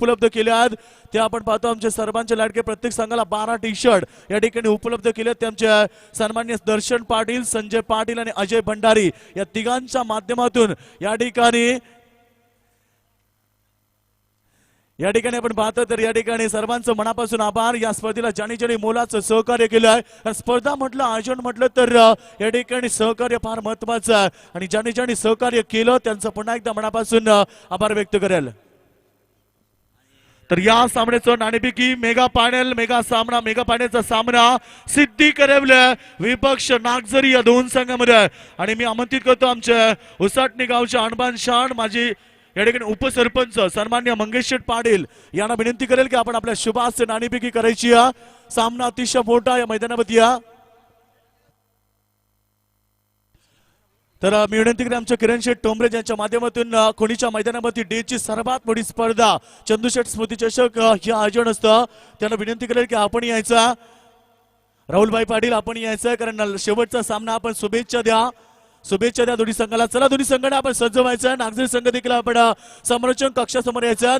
उपलब्ध केले आहेत ते आपण पाहतो. आमचे सर्वांचे लाडके प्रत्येक संघाला 12 टी-शर्ट या ठिकाणी उपलब्ध केले. ते आमचे सन्माननीय दर्शन पाटील, संजय पाटील आणि अजय भंडारी या तिघांच्या माध्यमातून या ठिकाणी आपण पाहतो. तर या ठिकाणी सर्वांचं मनापासून आभार. या स्पर्धेला ज्यांनी मोलाचं सहकार्य केलं आहे. स्पर्धा म्हटलं, आयोजन म्हटलं तर या ठिकाणी सहकार्य फार महत्वाचं आहे आणि ज्यांनी सहकार्य केलं त्यांचं पुन्हा एकदा मनापासून आभार व्यक्त करेल. तर या सामन्याचं नाणेफेकी मेगा सामना, मेगा फायनलचा सामना सिद्धी करवले विपक्ष नागझरी या दोन संघामध्ये. आणि मी आमंत्रित करतो आमच्या उसाटणी गावच्या अणबान शान माझी या ठिकाणी उपसरपंच सन्मान्य मंगेश पाटील यांना विनंती करेल की आपण आपल्या शुभास नाणेफेकी करायची. सामना अतिशय मोठा या मैदानावरती या. तर मी विनंती करेन आमच्या किरण शेठ टोंबरे यांच्या माध्यमातून कोणीच्या मैदानावरती डेची सर्वात मोठी स्पर्धा चंदूशेठ स्मृती चषक हे आयोजन असतं. त्यांना विनंती करेल की आपण यायचा. राहुलभाई पाटील आपण यायचं, कारण शेवटचा सामना. आपण शुभेच्छा द्या दोन्ही संघाला. चला दोन्ही संघाने आपण सज्ज व्हायचं. नागझरी संघ देखील आपण समालोचन कक्षासमोर यायचं.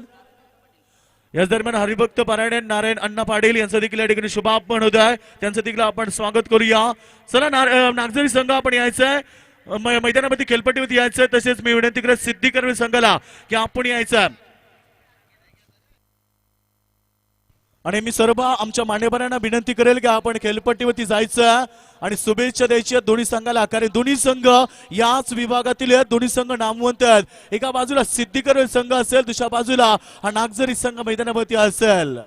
याच दरम्यान हरिभक्त पारायण नारायण अण्णा पाटील यांचं देखील या ठिकाणी शुभागमन होत आहे. त्यांचं देखील आपण स्वागत करूया. चला नागझरी संघ आपण यायचंय, मैदानामध्ये खेळपट्टीवरती यायचं. तसेच मी विनंती करत सिद्धी करवे संघाला की आपण यायचं. आणि मी सर्व आमच्या मान्यवरांना विनंती करेल की आपण खेळपट्टीवरती जायचं आणि शुभेच्छा द्यायची दोन्ही संघाला. कारण दोन्ही संघ याच विभागातील आहेत. दोन्ही संघ नामवंत आहेत. एका बाजूला सिद्धी करवे संघ असेल, दुसऱ्या बाजूला हा नागझरी संघ मैदानावरती असेल.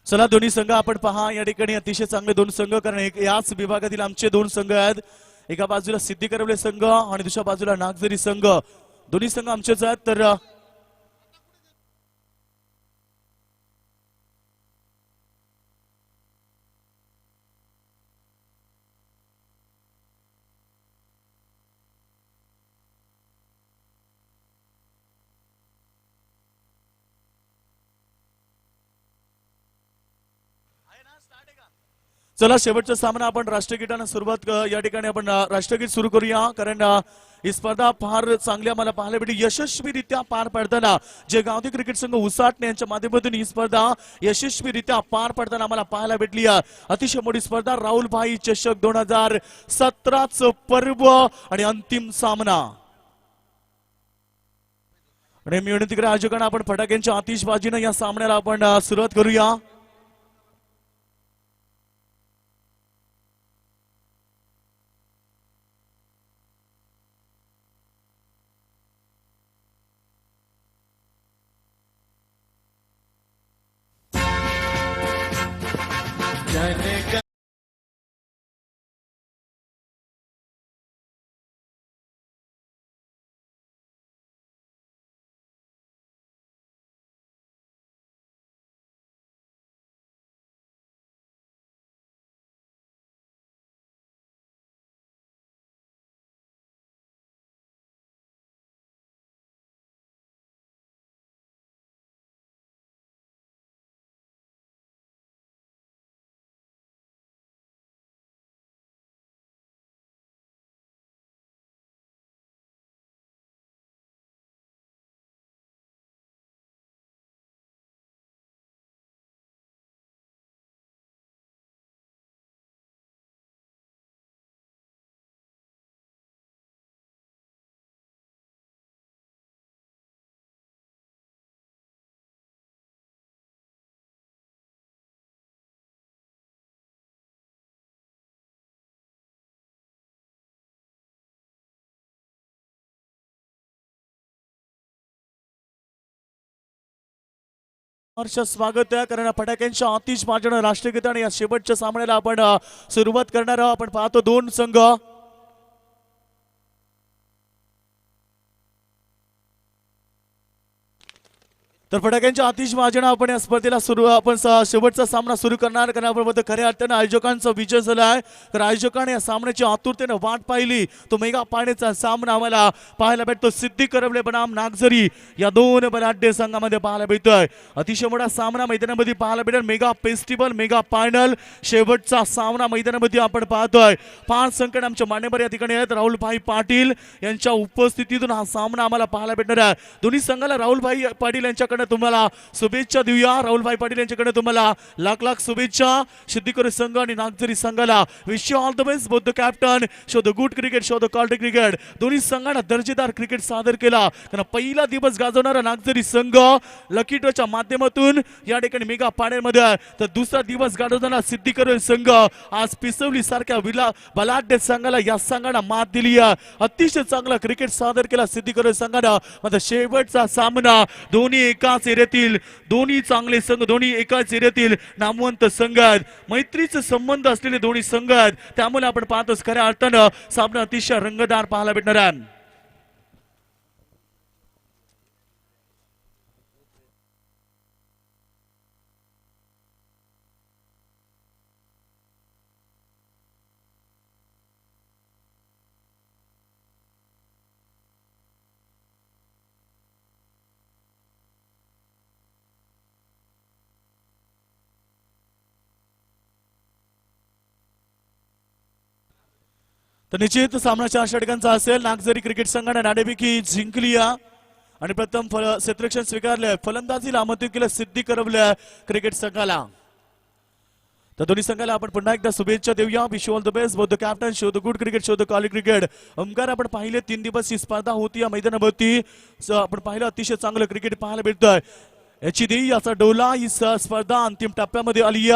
चला दोन्ही संघ आपण पहा. या ठिकाणी अतिशय चांगले दोन संघ, कारण याच विभागातील आमचे दोन संघ आहेत. एका बाजूला सिद्धी करवले संघ आणि दुसऱ्या बाजूला नागझरी संघ. दोन्ही संघ आमचेच आहेत. तर चला शेवटचा सामना आपण राष्ट्रगीतानं सुरुवात या ठिकाणी आपण राष्ट्रगीत सुरू करूया. कारण ही स्पर्धा फार चांगल्या मला पाहायला भेटली. यशस्वीरित्या पार पडताना जे गावठी क्रिकेट संघ उसाटणे यांच्या माध्यमातून ही स्पर्धा यशस्वीरित्या पार पडताना मला पाहायला भेटली. अतिशय मोठी स्पर्धा राहुलभाई चषक 2017च पर्व आणि अंतिम सामना. आणि मी विनंती करा आयोजकांना आपण फटाक्यांच्या आतिषबाजीनं या सामन्याला आपण सुरुवात करूया. हर्ष स्वागत आहे कारण फटाक्यांच्या आतिषबाजीने राष्ट्रगीत आणि या शेवटच्या सामन्याला आपण सुरुवात करणार आहोत. आपण पाहतो दोन संघ तर फटाक्यांच्या आतिषबाजीने आपण या स्पर्धेला शेवटचा सामना सुरू करणार कारण आपण खऱ्या अर्थाने आयोजकांचा विजय झाला आहे. तर आयोजकांनी या सामन्याची आतुरतेने वाट पाहिली. तो मेगा पाण्याचा सामना आम्हाला पाहायला भेटतो. सिद्धी करवले बनाम नागझरी या दोन बलाढ्य संघामध्ये पाहायला भेटतोय. अतिशय मोठा सामना मैदानामध्ये पाहायला भेटेल. मेगा फेस्टिवल मेगा फायनल शेवटचा सामना मैदानामध्ये आपण पाहतोय. 5 संकट आमचे मान्यवर या ठिकाणी आहेत. राहुलभाई पाटील यांच्या उपस्थितीतून हा सामना आम्हाला पाहायला भेटणार आहे. दोन्ही संघाला राहुलभाई पाटील यांच्याकडे तुम्हाला शुभेच्छा देऊया. राहुलभाई पाटील यांच्याकडे तुम्हाला लाख लाख शुभेच्छा. सिद्धिकोरे संघ आणि नागझरी संघाला wish you all the best. Both the captain show the good cricket show the quality cricket. दोन्ही संघांना दर्जेदार क्रिकेट सादर केला कारण पहिला दिवस गाजवणारा नागझरी संघ लकी ड्रॉच्या माध्यमातून या ठिकाणी मेगा फायनलमध्ये आहे. तर दुसरा दिवस गाजवणारा सिद्धिकोरे संघ आज पिसवली सारख्या बलाढ्य संघाला या संघाला मात दिली आहे. अतिशय चांगला क्रिकेट सादर केला सिद्धिकोरे संघानं. मात्र शेवटचा सामना दोन्ही एकाच एरियातील दोन्ही चांगले संघ दोन्ही एकाच एरियातील नामवंत संघ आहेत. मैत्रीचे संबंध असलेले दोन्ही संघ आहेत. त्यामुळे आपण पाहतोच खऱ्या अर्थानं सामना अतिशय रंगतदार पाहायला भेटणार आहे. तर निश्चित सामना 4 षटकांचा असेल. नागझरी क्रिकेट संघाने नाणेफेकी जिंकली आणि प्रथम क्षेत्ररक्षण स्वीकारले. फलंदाजीला आमंत्रित केलं सिद्धी करवल्या क्रिकेट संघाला. तर दोन्ही संघाला आपण पुन्हा एकदा शुभेच्छा देऊया. Wish you all the best. Both the captain show the good cricket show the quality cricket. Omkar आपण पाहिले 3 दिवस ही स्पर्धा होती या मैदानावरती. आपण पाहिलं अतिशय चांगलं क्रिकेट पाहायला भेटतंय. याचा डोला ही स्पर्धा अंतिम टप्प्यामध्ये आली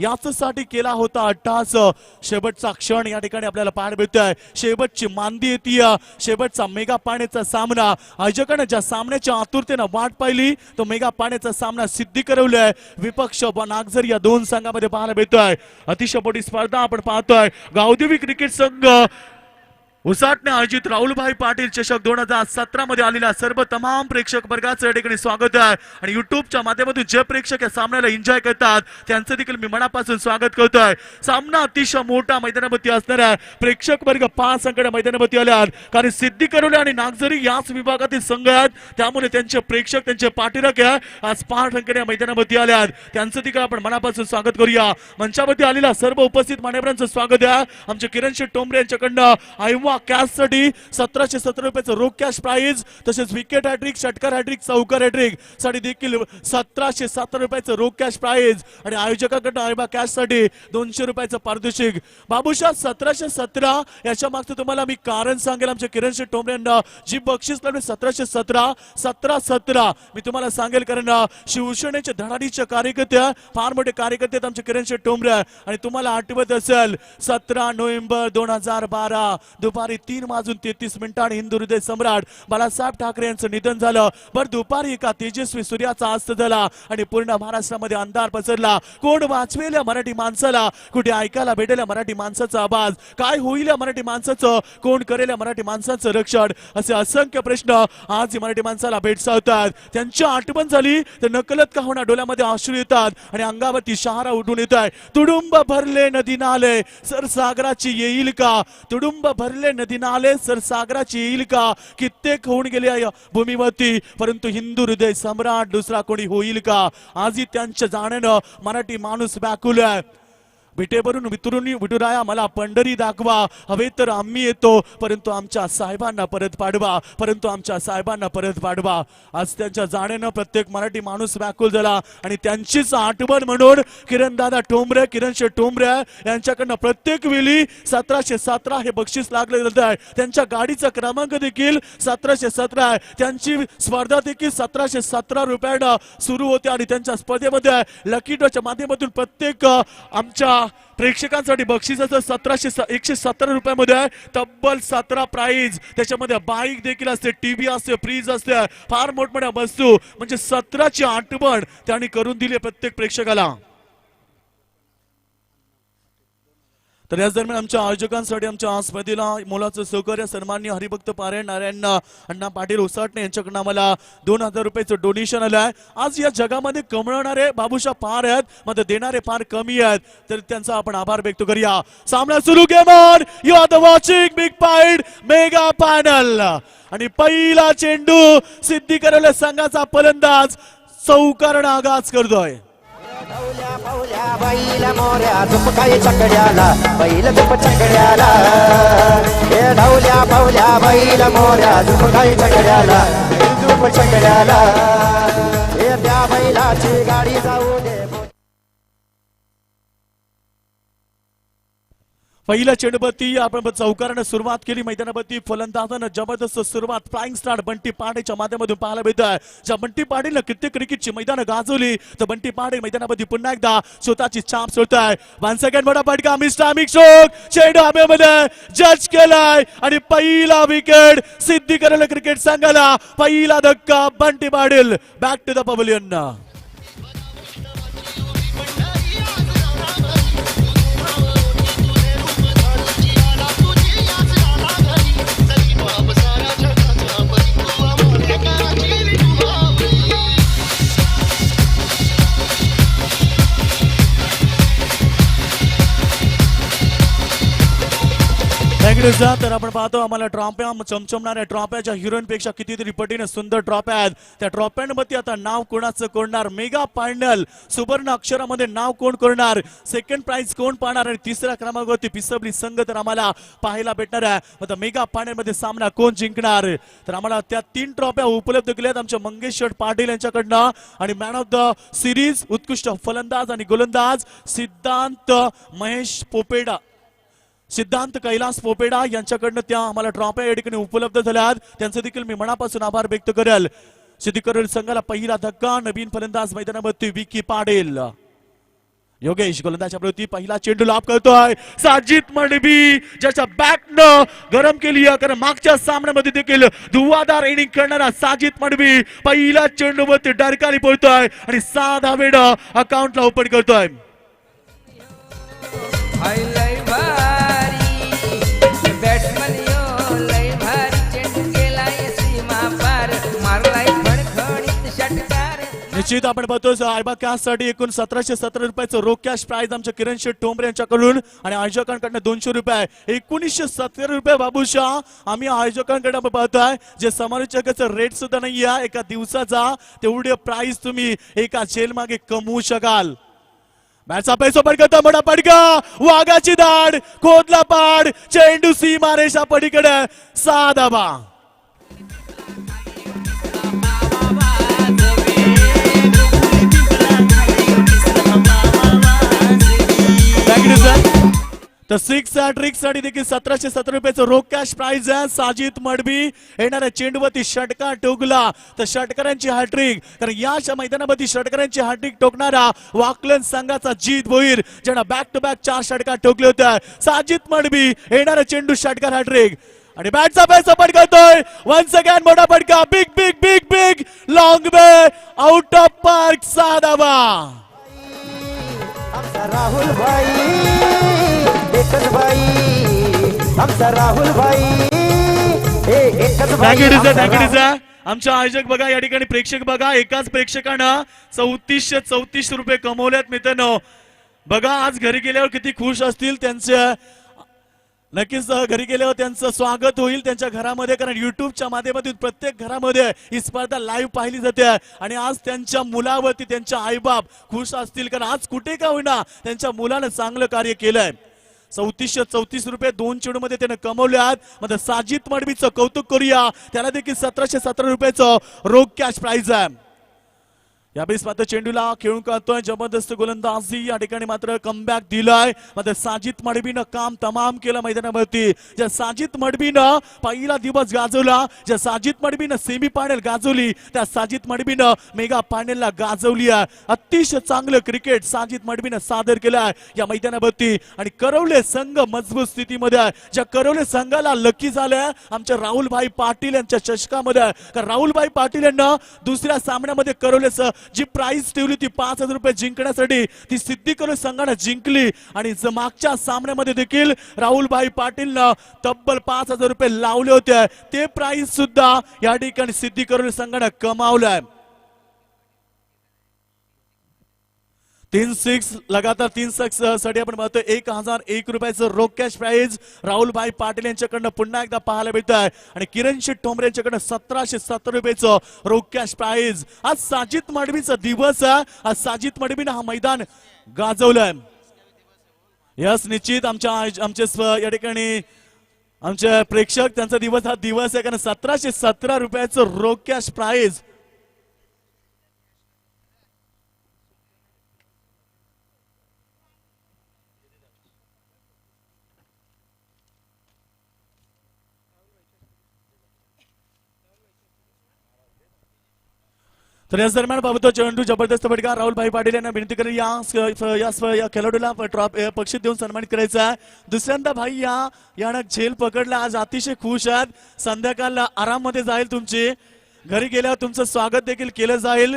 यासाठी केला होता अट्टास. शेवटचा क्षण या ठिकाणी आपल्याला पाहायला मिळतोय. शेवटची मांदी येते. शेवटचा मेगा पाण्याचा सामना. आयोजकांनी ज्या सामन्याच्या आतुरतेने वाट पाहिली तो मेगा पाण्याचा सामना सिद्धी करवलाय. विपक्ष व नागझरी या दोन संघामध्ये पाहायला मिळतोय. अतिशय मोठी स्पर्धा आपण पाहतोय. गावदेवी क्रिकेट संघ उसाटने आयोजित राहुलभाई पाटील चषक 2017 मध्ये आलेल्या सर्व तमाम प्रेक्षक वर्गाचं या ठिकाणी स्वागत आहे. आणि युट्यूबच्या माध्यमातून जे प्रेक्षक या सामन्याला एन्जॉय करतात त्यांचं देखील मी मनापासून स्वागत करतोय. सामना अतिशय मोठा मैदानामध्ये असणार आहे. प्रेक्षक वर्ग 5 संघ मैदानामध्ये आले आहेत कारण सिद्धी करवले आणि नागझरी याच विभागातील संघ आहेत. त्यामुळे त्यांचे प्रेक्षक त्यांचे पाठीराख आज 5 संघ मैदानामध्ये आले आहेत. त्यांचं देखील आपण मनापासून स्वागत करूया. मंचावरती आलेल्या सर्व उपस्थित मान्यवरांचं स्वागत आहे. आमचे किरण शेठ टोंबरे यांच्याकडनं आयवा कॅश साठी 1717 रुपयाचं रोख कॅश प्राइज तसेच विकेट हॅट्रिक षटकार हॅट्रिक चौकार हॅट्रिक साठी देखील 1707 रुपयाचं रोख कॅश प्राइज आणि आयोजकांकडून आयवा कॅश साठी 200 रुपयाचं पारितोषिक. बाबूशाह 1717 याच्या मागचं तुम्हाला मी कारण सांगेल. आमच्या किरण शेठ टोंबरे यांना जी बक्षीस लावली 1717 1717 मी तुम्हाला सांगेल कारण शिवसेनेचे धडाडीचे कार्यकर्ते फार मोठे कार्यकर्ते आहेत आमचे किरण शेठ टोंबरे. आणि तुम्हाला आठवत असेल 17 नोव्हेंबर 2012 दुपारी 3:33 आणि हिंदू हृदय सम्राट बाळासाहेब ठाकरे यांचं निधन झालं. भर दुपारी एका तेजस्वी सूर्याचा अस्त झाला आणि पूर्ण महाराष्ट्रामध्ये अंधार पसरला. कोण वाचवेल मराठी माणसाला. कुठे ऐकायला भेटेल मराठी माणसाचा आवाज. काय होईल मराठी माणसाचं. कोण करेल मराठी माणसाचं रक्षण. असे असंख्य प्रश्न आज मराठी माणसाला भेडसावतात. त्यांच्या आठवण झाली तर नकलत का होणार डोळ्यामध्ये अश्रू येतात आणि अंगावरती शहारा उठून येत आहे. तुडुंब भरले नदी नाले सर सागराची येईल का. तुडुंब भरले नदी नाले सर सागराची येईल का. कित्येक होऊन गेले भूमीवरती परंतु हिंदू हृदय सम्राट दुसरा कोणी होईल का. आजही त्यांच्या जाण्यानं मराठी माणूस व्याकुल आहे. विटेवरून विठुराया मला पंढरी दाखवा. हवे तर आम्ही येतो परंतु आमच्या साहेबांना परत पाडवा. परंतु आमच्या साहेबांना परत पाडवा. आज त्यांच्या जाण्यानं प्रत्येक मराठी माणूस व्याकुल झाला आणि त्यांचीच आठवण म्हणून किरणदादा टोंबरे किरण शेठ टोंबरे यांच्याकडनं प्रत्येक वेळी 1717 हे बक्षीस लागले जात आहे. त्यांच्या गाडीचा क्रमांक देखील 1717 आहे. त्यांची स्पर्धा देखील 1717 रुपयानं सुरू होते आणि त्यांच्या स्पर्धेमध्ये लकी ड्रॉच्या माध्यमातून प्रत्येक आमच्या प्रेक्षकांसाठी बक्षिसाचं 117 रुपयामध्ये तब्बल 17 प्राइज, त्याच्यामध्ये बाईक देखील असते, टीव्ही असते, फ्रीज असते, फार मोठमोठ्या वस्तू, म्हणजे 17ची आठवण त्यांनी करून दिली प्रत्येक प्रेक्षकाला. तर याच दरम्यान आमच्या आयोजकांसाठी आमच्या स्पर्धेला मोलाचं सहकार्य सन्माननीय हरिभक्त पारायण नारायण अण्णा पाटील ओसाटणे यांच्याकडून आम्हाला 2000 रुपयाचं डोनेशन आलं आहे. आज या जगामध्ये कमवणारे बाबूशा फार आहेत, मात्र देणारे फार कमी आहेत, तर त्यांचा आपण आभार व्यक्त करूया. सामना सुरू, game on, you are the watching big fight mega final. आणि पहिला चेंडू सिद्धी करवले संघाचा फलंदाज चौकारण आगाज करतोय. ढवल्या पावल्या बैला मोऱ्या झुप काही चकड्याला, बैल झुप चकड्याला. हे ढवल्या पावल्या बैला मोऱ्या झुप काही चकड्याला, झुप चकड्याला. हे त्या बैलाची गाडी जाऊ दे. पहिला चेंडूवरती आपण चौकारानं सुरुवात केली. मैदानावरती फलंदाजानं जबरदस्त सुरुवात फ्लाइंग स्टार बंटी पाडेच्या माध्यमातून पाहायला मिळत आहे. ज्या बंटी पाडेनं कित्येक क्रिकेटची मैदानं गाजवली, तर बंटी पाडे मैदानावरती पुन्हा एकदा स्वतःची छाप सोडताय. 1 सेकंड मोठा फटका, मिस्टर मिक्सोक चेंडू हवेमध्ये जज केलाय आणि पहिला विकेट सिद्धी करवले क्रिकेट संघाला. पहिला धक्का Bunty Patil, back to the pavilion. तर आपण पाहतो आम्हाला ट्रॉफ्या, चमचमणाऱ्या ट्रॉफ्याच्या हिरोईन पेक्षा कितीतरी पटीने सुंदर ट्रॉफ्या आहेत. त्या ट्रॉफ्यांमध्ये आता नाव कोणाचं कोणणार, मेगा फायनल सुवर्ण अक्षरामध्ये नाव कोण करणार, सेकंड प्राइज कोण पाहणार आणि तिसऱ्या क्रमांकावरती पिसबली संघ तर आम्हाला पाहायला भेटणार आहे. आता मेगा फायनल मध्ये सामना कोण जिंकणार, तर आम्हाला त्या 3 ट्रॉफ्या उपलब्ध केल्यात आमच्या मंगेश पाटील यांच्याकडनं. आणि मॅन ऑफ द सिरीज उत्कृष्ट फलंदाज आणि गोलंदाज सिद्धांत महेश पोपेडा, सिद्धांत कैलास पोपेडा यांच्याकडनं त्या आम्हाला ट्रॉफ्या या ठिकाणी उपलब्ध झाल्यात. त्यांचे देखील मी मनापासून आभार व्यक्त करेल. सिद्धी करवले संघाला पहिला धक्का, नवीन फलंदाज मैदानावरती विकी पाटील. योगेश गोलंदाजाच्या प्रती पहिला चेंडू लाभ करतोय. साजिद मडबी ज्याच्या बॅटनं गरम केली आहे, कारण मागच्या सामन्यामध्ये देखील धुवाधार इनिंग करणारा साजिद मडबी पहिला चेंडूवरती डरकाली पडतोय आणि 6 धावे अकाउंटला ओपन करतोय. निश्चित आपण बघतो आयबा कॅश साठी एकूण 1717 रुपयाचं रोख कॅश प्राइज आमच्या किरण शेठ टोंबरे यांच्याकडून आणि आयोजकांकडून 200 रुपये, 1970 रुपये बाबूशाह आम्ही आयोजकांकडे पाहतोय. जे समालोचकाचा रेट सुद्धा नाही आहे एका दिवसाचा, तेवढे प्राइज तुम्ही एका जेल मागे कमवू शकाल. मॅचचा पैसा पडकता, मोठा पडका, वाघाची दाढ, खोदला पाड, चेंडू सीमारेषा पलीकडे, 6 धावा. तर 6 ट्रिक्स साठी देखील 1717 रुपयाचं रोख कॅश प्राइज आहे. साजिद मडबी येणाऱ्या चेंडूवरती षटकार टोकला तर षटकारांची हॅट्रिक, कारण या मैदानावरती षटकारांची हॅट्रिक टोकणारा वाकलन संघाचा जीत भोईर, ज्यांना बॅक टू बॅक 4 षटकार टोकले होते. साजिद मडबी येणारा चेंडू षटकार हॅट्रिक आणि बॅटचा पैसा पडकवतोय. 1 सेकंड मोठा पडका, big big big big long way out of park, 6 धावा. राहुल भाई एकच भाई, आमचा राहुल भाई एकच भाई. आमच्या आयोजक बघा, या ठिकाणी प्रेक्षक बघा, एकाच प्रेक्षकानं 3434 रुपये कमवल्यात मित्रांनो. बघा आज घरी गेल्यावर किती खुश असतील, त्यांच्या नक्कीच घरी गेल्यावर त्यांचं स्वागत होईल त्यांच्या घरामध्ये, कारण युट्यूबच्या माध्यमातून प्रत्येक घरामध्ये ही स्पर्धा लाईव्ह पाहिली जाते. आणि आज त्यांच्या मुलावरती त्यांच्या आईबाप खुश असतील, कारण आज कुठे का होईना त्यांच्या मुलानं चांगलं कार्य केलंय. 3434 रुपये 2 चेंडूमध्ये त्याने कमवल्यात. मग साजिद मडबीचं कौतुक करूया, त्याला देखील 1717 रुपयाचं रोख कॅश प्राइज आहे. यावेळेस मात्र चेंडूला खेळून काढतोय जबरदस्त गोलंदाजी या ठिकाणी मात्र कमबॅक दिलाय मात्र साजिद मडबीनं काम तमाम केलं मैदानावरती ज्या साजिद मडबीनं पहिला दिवस गाजवला ज्या साजिद मडबीनं सेमी फायनल गाजवली त्या साजिद मडबीनं मेगा फायनलला गाजवली आहे अतिशय चांगलं क्रिकेट साजिद मडबीनं सादर केलं आहे या मैदानावरती आणि करवले संघ मजबूत स्थितीमध्ये आहे ज्या करवले संघाला लकी झालंय आमच्या राहुलभाई पाटील यांच्या चषकामध्ये कारण राहुलभाई पाटील यांना दुसऱ्या सामन्यामध्ये करवले जी प्राइस ठेवली ती 5,000 रुपये जिंकण्यासाठी ती सिद्धी करून संघाने जिंकली आणि मागच्या सामन्यामध्ये देखील राहुलभाई पाटीलनं तब्बल 5,000 रुपये लावले होते ते प्राइस सुद्धा या ठिकाणी सिद्धी करून संघाने कमावलाय 3 6 लगातार 3 6 साठी आपण पाहतो 1,001 रुपयाचं रोख कॅश प्राइज राहुलभाई पाटील यांच्याकडनं पुन्हा एकदा पाहायला मिळत आहे आणि किरण शेठ ठोंबरे यांच्याकडनं 1,770 रुपयाचं रोख कॅश प्राइज आज साजिद मडबीचा दिवस आहे आज साजिद मडबीनं हा मैदान गाजवलंय यस निश्चित आमचे या ठिकाणी आमचे प्रेक्षक त्यांचा दिवस हा दिवस आहे कारण 1,717 रुपयाचं रोख कॅश प्राइज तर याच दरम्यान पाहतो चेंडू जबरदस्त फटका राहुलभाई पाटील यांना विनंती करेल या खेळाडूला बक्षीस देऊन सन्मानित करायचा आहे दुसऱ्यांदा भाई यानं झेल पकडला आज अतिशय खुश आहेत संध्याकाळला आराममध्ये जाईल तुमची घरी गेल्यावर तुमचं स्वागत देखील केलं जाईल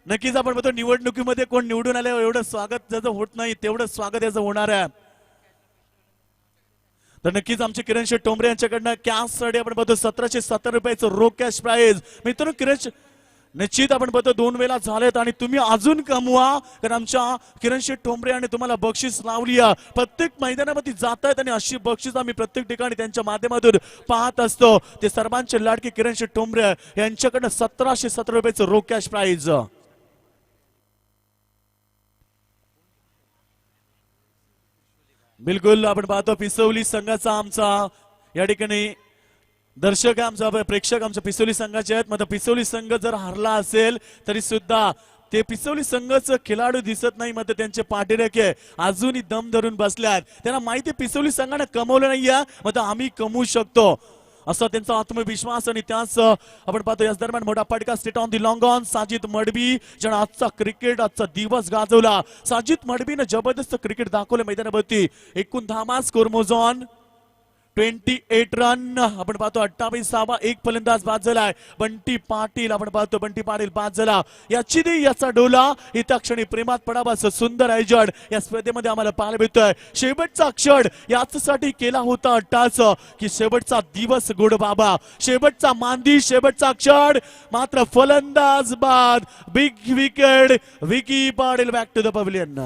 नक्कीच आपण बघतो निवडणुकीमध्ये कोण निवडून आल्यावर एवढं स्वागत ज्याचं होत नाही तेवढं स्वागत याचं होणार आहे तर नक्कीच आमचे किरण शेठ ठोंबरे यांच्याकडनं कॅश साठी आपण बघतो 1,770 रुपयाचं रोख कॅश प्राइज मित्रांनो किरण निश्चित आपण बघतो 2 वेळा झालेत आणि तुम्ही अजून कमवा कारण आमच्या किरण शेठ ठोंबरे यांनी तुम्हाला बक्षीस लावली आहे प्रत्येक मैदानामध्ये जात आहेत आणि अशी बक्षीस आम्ही प्रत्येक ठिकाणी त्यांच्या माध्यमातून पाहत असतो ते सर्वांचे लाडके किरण शेठ ठोंबरे यांच्याकडनं 1,770 रुपयाचं रोख कॅश प्राइज बिलकुल आपण पाहतो पिसवली संघाचा आमचा या ठिकाणी दर्शक आमचा प्रेक्षक आमच्या पिसोली संघाचे आहेत मात्र पिसोली संघ जर हरला असेल तरी सुद्धा ते पिसोली संघाचं खेळाडू दिसत नाही मात्र त्यांचे पाठीराखे अजूनही दम धरून बसल्यात त्यांना माहिती पिसोली संघाने कमवलं नाहीये मात्र आम्ही कमवू शकतो असा त्यांचा आत्मविश्वास आणि त्याच आपण पाहतो याच दरम्यान मोठा फटका straight on the long on Sajid Madbi ज्यानं आजचा क्रिकेट आजचा दिवस गाजवला साजिद मडबीनं जबरदस्त क्रिकेट दाखवलं मैदानावरती एकूण 10 मार्क्स स्कोर मोजॉन 28 रन आपण पाहतो 28वा एक फलंदाज बाद झालाय बंटी पाटील आपण पाहतो बंटी पाटील बाद झाला याची दे याचा डोला इथं क्षणी प्रेमात पडावा असं सुंदर आयोजन या स्पर्धेमध्ये आम्हाला पाहायला मिळतोय शेवटचा क्षण यासाठी केला होता अट्टाच की शेवटचा दिवस गुड बाबा शेवटचा मांदी शेवटचा क्षण मात्र फलंदाज बाद big wicket Vicky Patil back to the pavilion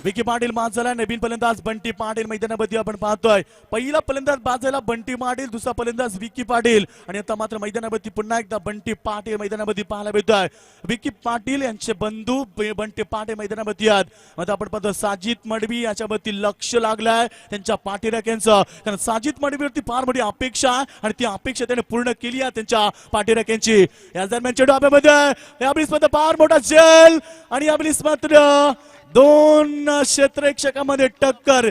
Vicky Patil बाद झाला नवीन फलंदाज बंटी पाटील मैदानामध्ये आपण पाहतोय पहिला फलंदाज बाद झाला बंटी पाटील दुसरा फलंदाज विकी पाटील आणि आता मात्र मैदानामध्ये पुन्हा एकदा बंटी पाटील मैदानामध्ये पाहायला मिळतोय विकी पाटील यांचे बंधू बंटी पाटील मैदानामध्ये आहेत आता आपण पाहतो साजिद मडबी याच्यावरती लक्ष लागलाय त्यांच्या पाठीराख्यांचं कारण साजिद मडबीवरती फार मोठी अपेक्षा आहे आणि ती अपेक्षा त्याने पूर्ण केली आहे त्यांच्या पाठीराख्यांची या दरम्यान चेंडू यामध्ये फार मोठा झेल आणि यावेळेस मात्र 2 क्षेत्ररक्षकांमध्ये टक्कर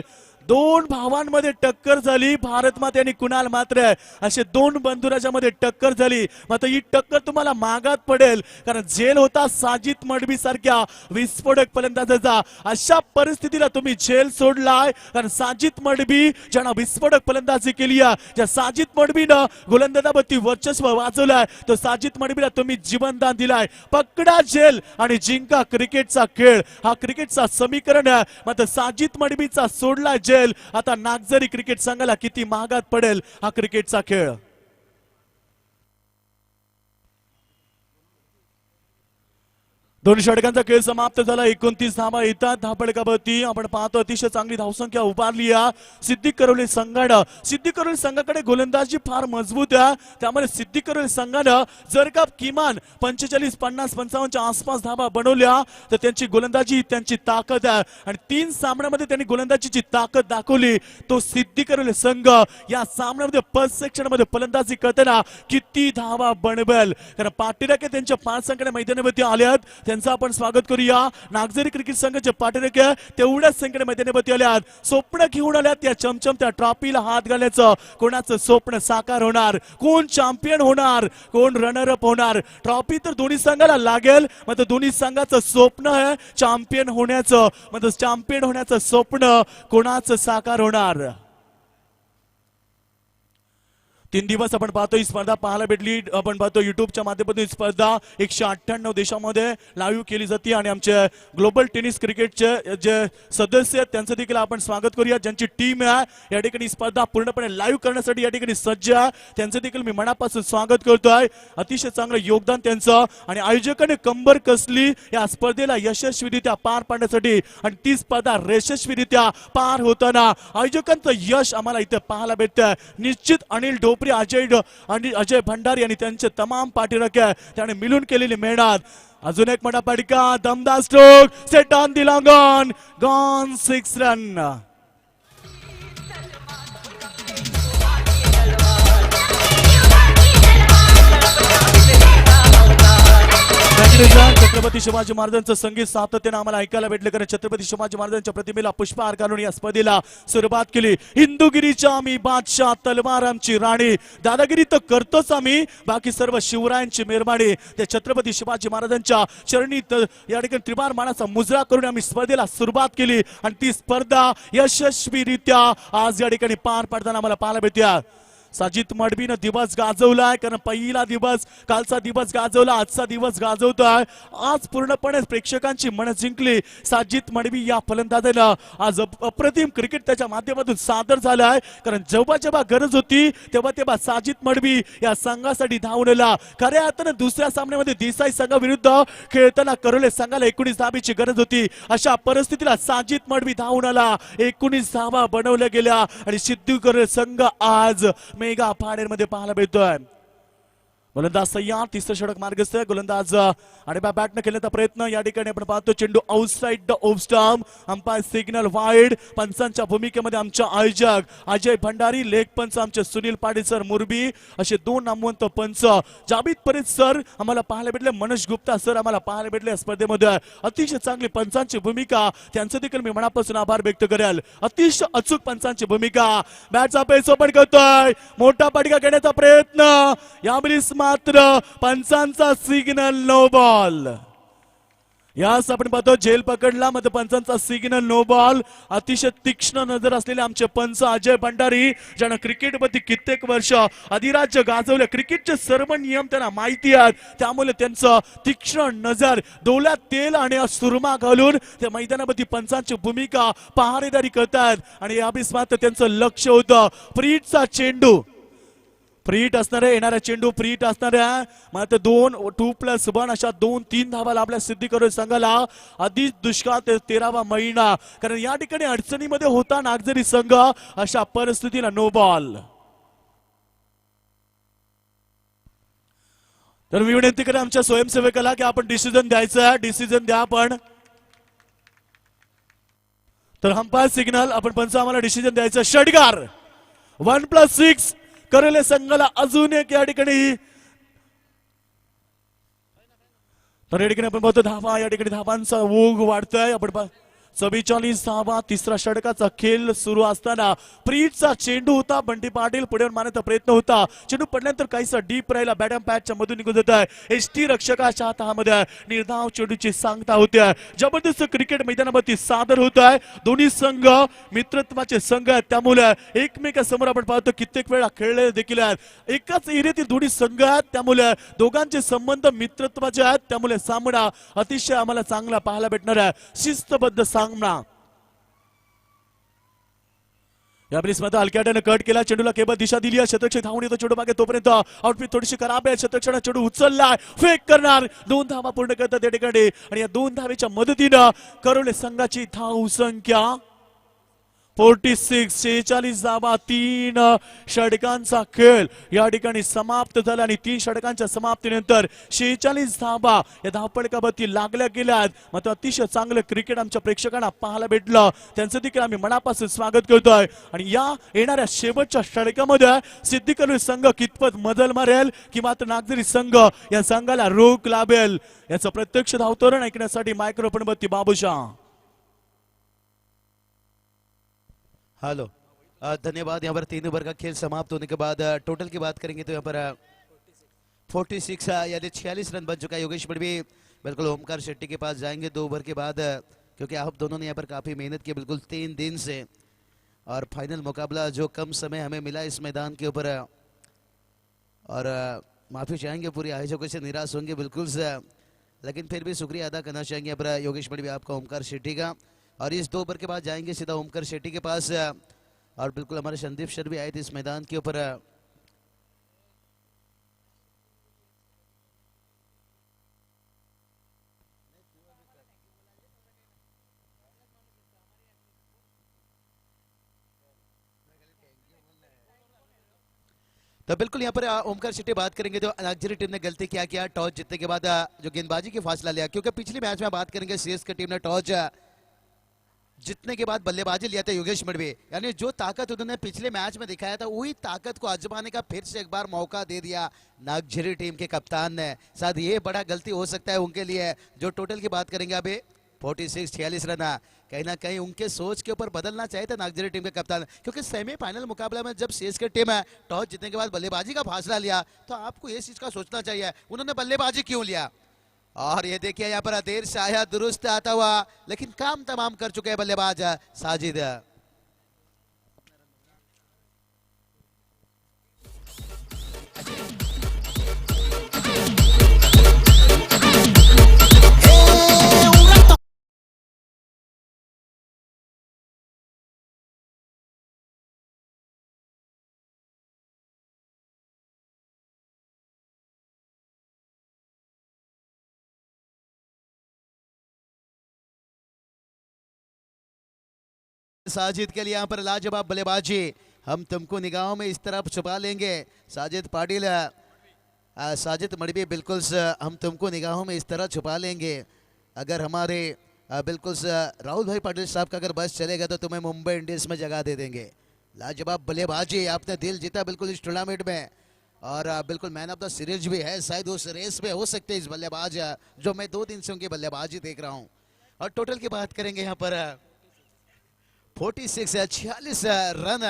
2 भावांमध्ये टक्कर झाली भारत माते आणि कुणाल मात्र असे 2 बंधुराजामध्ये टक्कर झाली मात्र ही टक्कर तुम्हाला मागात पडेल कारण झेल होता साजिद मडबी सारख्या विस्फोटक फलंदाजाचा अशा परिस्थितीला तुम्ही झेल सोडलाय कारण साजिद मडबी ज्यांना विस्फोटक फलंदाजी केली आहे ज्या साजिद मडबीनं गोलंदाजावरती वर्चस्व वाजवलाय तो साजिद मडबीला तुम्ही जीवनदान दिलाय पकडा झेल आणि जिंका क्रिकेटचा खेळ हा क्रिकेटचा समीकरण आहे मात्र साजिद मडबीचा सोडला आता नागझरी क्रिकेट संघाला किती महागात पडेल हा क्रिकेटचा खेळ दोन षटकांचा खेळ समाप्त झाला. 29 धावा येतात धापडकावरती. आपण पाहतो अतिशय चांगली धावसंख्या उभारली आहे सिद्धी करवली संघानं. सिद्धी करवली संघाकडे गोलंदाजी फार मजबूत आहे, त्यामुळे सिद्धी करवली संघानं जर का किमान 45, 50, 55च्या आसपास धावा बनवल्या तर त्यांची गोलंदाजी त्यांची ताकद आहे. आणि 3 सामन्यामध्ये त्यांनी गोलंदाजीची ताकद दाखवली. तो सिद्धी करवली संघ या सामन्यामध्ये फर्स्ट सेक्शन मध्ये फलंदाजी करताना किती धावा बनवेल, कारण पाटीराके त्यांच्या 5 संख्येने मैदानावरती आल्यात. त्यांचं आपण स्वागत करूया. नागझरी क्रिकेट संघाचे पाठीराखे तेवढ्याच संख्येने मैदानावरती आल्यात. स्वप्न घेऊन आल्यात त्या चमचमत्या ट्रॉफीला हात घालायचं. कोणाचं स्वप्न साकार होणार, कोण चॅम्पियन होणार, कोण रनर अप होणार. ट्रॉफी तर दोन्ही संघाला लागेल, मात्र दोन्ही संघाचं स्वप्न आहे चॅम्पियन होण्याचं. मात्र चॅम्पियन होण्याचं स्वप्न कोणाचं साकार होणार. 3 दिवस आपण पाहतो ही स्पर्धा पाहायला भेटली. आपण पाहतो युट्यूबच्या माध्यमातून ही स्पर्धा 198 देशामध्ये लाईव्ह केली जाते. आणि आमचे ग्लोबल टेनिस क्रिकेटचे जे सदस्य आहेत त्यांचं देखील आपण स्वागत करूया. ज्यांची टीम आहे या ठिकाणी स्पर्धा पूर्णपणे लाईव्ह करण्यासाठी या ठिकाणी सज्ज आहे, त्यांचं देखील मी मनापासून स्वागत करतोय. अतिशय चांगलं योगदान त्यांचं. आणि आयोजकांनी कंबर कसली या स्पर्धेला यशस्वीरित्या पार पाडण्यासाठी, आणि ती स्पर्धा यशस्वीरित्या पार होताना आयोजकांचं यश आम्हाला इथे पाहायला भेटतंय. निश्चित अनिल ढोपरे, अजय भंडारी आणि त्यांचे तमाम पाठीराखे त्याने मिळून केलेली मेहनत. अजून एक मोठा फटका, दमदार stroke, set on the long on, gone 6 run. Chhatrapati Shivaji महाराजांचं संगीत सातत्याने आम्हाला ऐकायला भेटलं, कारण छत्रपती शिवाजी महाराजांच्या प्रतिमेला पुष्पहार घालून या स्पर्धेला सुरुवात केली. हिंदुगिरीच्या आम्ही बादशाह, तलवार आमची राणी, दादागिरी तर करतोच आम्ही, बाकी सर्व शिवरायांची मेहरबानी. त्या छत्रपती शिवाजी महाराजांच्या चरणी या ठिकाणी त्रिवार मानाचा मुजरा करून आम्ही स्पर्धेला सुरुवात केली. आणि ती स्पर्धा यशस्वीरित्या आज या ठिकाणी पार पाडताना आम्हाला पाहायला भेटते. साजिद मडवीनं दिवस गाजवलाय, कारण पहिला दिवस कालचा दिवस गाजवला, आजचा दिवस गाजवतोय. आज पूर्णपणे प्रेक्षकांची मन जिंकली. साजिद मडवी या फलंदाजाला आज अप्रतिम क्रिकेट त्याच्या माध्यमातून सादर झालाय, कारण जेव्हा जेव्हा गरज होती तेव्हा तेव्हा साजिद मडवी या संघासाठी धावून आला. खऱ्या अर्थाने दुसऱ्या सामन्यामध्ये देसाई संघाविरुद्ध खेळताना करवले संघाला 19 धाबीची गरज होती. अशा परिस्थितीला साजिद मडवी धावून आला. 19 धावा बनवल्या गेल्या आणि सिद्धी करवले संघ आज मेगा फायनल मध्ये पाहायला भेटतोय. गोलंदाज तयार, तिसरं षटक मार्गस्थ. गोलंदाज आणि बॅटने केल्याचा प्रयत्न. या ठिकाणी आपण पाहतो चेंडू outside the off stump, umpire signal wide. पंचांच्या भूमिकेमध्ये आमच्या आयोजक अजय भंडारी, लेग पंच आमचे सुनील पाटील सर मुरबी, असे 2 नामवंत पंच. जावेद परेद सर आम्हाला पाहायला भेटले, मनोज गुप्ता सर आम्हाला पाहायला भेटले या स्पर्धेमध्ये. अतिशय चांगली पंचांची भूमिका, त्यांचं देखील मी मनापासून आभार व्यक्त करेल. अतिशय अचूक पंचांची भूमिका. बॅटचा पेस ओपन करतोय, मोठा फटका घेण्याचा प्रयत्न, यावेळी मात्र पंचांचा सिग्नल नो बॉल. यास आपण पाहतो झेल पकडला, मध्ये पंचांचा सिग्नल नो बॉल. अतिशय तीक्ष्ण नजर असलेले आमचे पंच अजय भंडारी, ज्यांना क्रिकेटमध्ये कित्येक वर्ष अधिराज्य गाजवले, क्रिकेटचे सर्व नियम त्यांना माहिती आहेत, त्यामुळे त्यांचं तीक्ष्ण नजर, डोळ्यात तेल आणि सुरमा घालून त्या मैदानामध्ये पंचांची भूमिका पहारेदारी करतात. आणि यावेळेस मात्र त्यांचं लक्ष होतं फ्रीटचा चेंडू, फ्रीट असणाऱ्या येणाऱ्या चेंडू फ्रीट असणाऱ्या, मात्र 2+1 अशा 2-3 धावा लाभल्या सिद्धी करवले संघाला. आधीच दुष्काळ 13वा महिना, कारण या ठिकाणी अडचणीमध्ये होता नागझरी संघ. अशा परिस्थितीला नो बॉल. तर मी विनंती करेन आमच्या स्वयंसेवकाला की आपण डिसिजन द्यायचं, डिसिजन द्या आपण. तर अंपायर सिग्नल, आपण पंच आम्हाला डिसिजन द्यायचं. षटकार 1+6 करवले संघाला अजून एक या ठिकाणी. तर या ठिकाणी आपण पाहतो धावा, या ठिकाणी धावांचा ओघ वाढतोय. आपण 44 धावा. तिसरा षटकाचा खेळ सुरू असताना फ्रीटचा चेंडू होता. बंटी पाटील पुढे मारण्याचा प्रयत्न होता, चेंडू पडल्यानंतर काहीसा डीप राहिला, बॅटम पॅचच्या मधून निघून जात आहे. एसटी रक्षकाच्या हातामध्ये निर्धाव चेंडूची सांगता होते. जबरदस्त क्रिकेट मैदानावरती सादर होत आहे. दोन्ही संघ मित्रत्वाचे संघ आहेत, त्यामुळे एकमेकांसमोर आपण पाहतो कित्येक वेळा खेळले देखील आहेत. एकाच एरियातील दोन्ही संघ आहेत, त्यामुळे दोघांचे संबंध मित्रत्वाचे आहेत, त्यामुळे सामना अतिशय आम्हाला चांगला पाहायला भेटणार आहे. शिस्तबद्ध सामना. यावेळी मध्ये हलक्याने कट केला, चेंडूला केवळ दिशा दिली आहे. शतरक्षक धावून येतो चेंडू मागे, तोपर्यंत आउटफिट थोडीशी खराब आहे. शतरक्षक चेंडू उचललाय, फेक करणार, 2 धावा पूर्ण करतात त्या ठिकाणी आणि या 2 धावेच्या मदतीनं करोले संघाची धाव संख्या 46 46 धावा, 3 षटकांचा खेळ या ठिकाणी समाप्त झाला आणि 3 षटकांच्या समाप्तीनंतर 46 धावा या धावपळकावरती लागल्या गेल्यात. मात्र अतिशय चांगलं क्रिकेट आमच्या प्रेक्षकांना पाहायला भेटलं, त्यांचं देखील आम्ही मनापासून स्वागत करतोय. आणि या येणाऱ्या शेवटच्या षटकामध्ये सिद्धी करोली संघ कितपत मजल मारेल की मात्र नागझरी संघ या संघाला रोख लाभेल, याचं प्रत्यक्ष धावतोरण ऐकण्यासाठी मायक्रोफोनवरती बाबूशाह. हेलो, धन्यवाद। यहाँ पर 3 ओवर का खेल समाप्त होने के बाद टोटल की बात करेंगे तो यहाँ पर 46 यानी 46 रन बन चुका है। योगेश मडवी बिल्कुल ओमकार शेट्टी के पास जाएंगे 2 ओवर के बाद, क्योंकि आप दोनों ने यहाँ पर काफ़ी मेहनत की बिल्कुल 3 दिन से, और फाइनल मुकाबला जो कम समय हमें मिला इस मैदान के ऊपर, और माफ़ी चाहेंगे पूरे आयोजकों से, निराश होंगे बिल्कुल से, लेकिन फिर भी शुक्रिया अदा करना चाहेंगे यहाँ पर योगेश मडवी आपका, ओमकार शेट्टी का। और इस 2 ओवर के बाद जाएंगे सीधा ओमकार शेट्टी के पास, और बिल्कुल हमारे संदीप सर भी आए थे इस मैदान के ऊपर। तो बिल्कुल यहाँ पर ओमकार शेट्टी बात करेंगे तो नागझरी टीम ने गलती क्या किया टॉस जीतने के बाद जो गेंदबाजी की फासला लिया, क्योंकि पिछले मैच में बात करेंगे सीएसके टीम ने टॉस जीतने के बाद बल्लेबाजी लिया था योगेश मडवी, यानी जो ताकत उन्होंने पिछले मैच में दिखाया था वही ताकत को आजमाने का फिर से एक बार मौका दे दिया नागझरी टीम के कप्तान ने। शायद ये बड़ा गलती हो सकता है उनके लिए। जो टोटल की बात करेंगे अभी 46 46 रन, कहीं ना कहीं उनके सोच के ऊपर बदलना चाहिए था नागझरी टीम के कप्तान, क्योंकि सेमीफाइनल मुकाबला में जब सीएसके टीम है टॉस जीतने के बाद बल्लेबाजी का फासला लिया तो आपको ये चीज का सोचना चाहिए उन्होंने बल्लेबाजी क्यों लिया। और ये देखिए यहाँ पर देर से आया दुरुस्त आता हुआ, लेकिन काम तमाम कर चुके हैं बल्लेबाज साजिद। साजिद के लिए यहाँ पर लाजवाब बल्लेबाजी, हम तुमको निगाहों में इस तरफ छुपा लेंगे। साजिद पाटिल, साजिद मडवी बिल्कुल हम तुमको निगाहों में इस तरह छुपा लेंगे। अगर हमारे बिल्कुल राहुल भाई पाटिल साहब का अगर बस चलेगा तो तुम्हें मुंबई इंडियंस में जगह दे देंगे। लाजवाब बल्लेबाजी, आपने दिल जीता बिल्कुल इस टूर्नामेंट में, और बिल्कुल मैन ऑफ द सीरीज भी है, शायद उस रेस में हो सकते इस बल्लेबाज जो मैं 2 दिन से उनकी बल्लेबाजी देख रहा हूँ। और टोटल की बात करेंगे यहाँ पर 46 46 रन,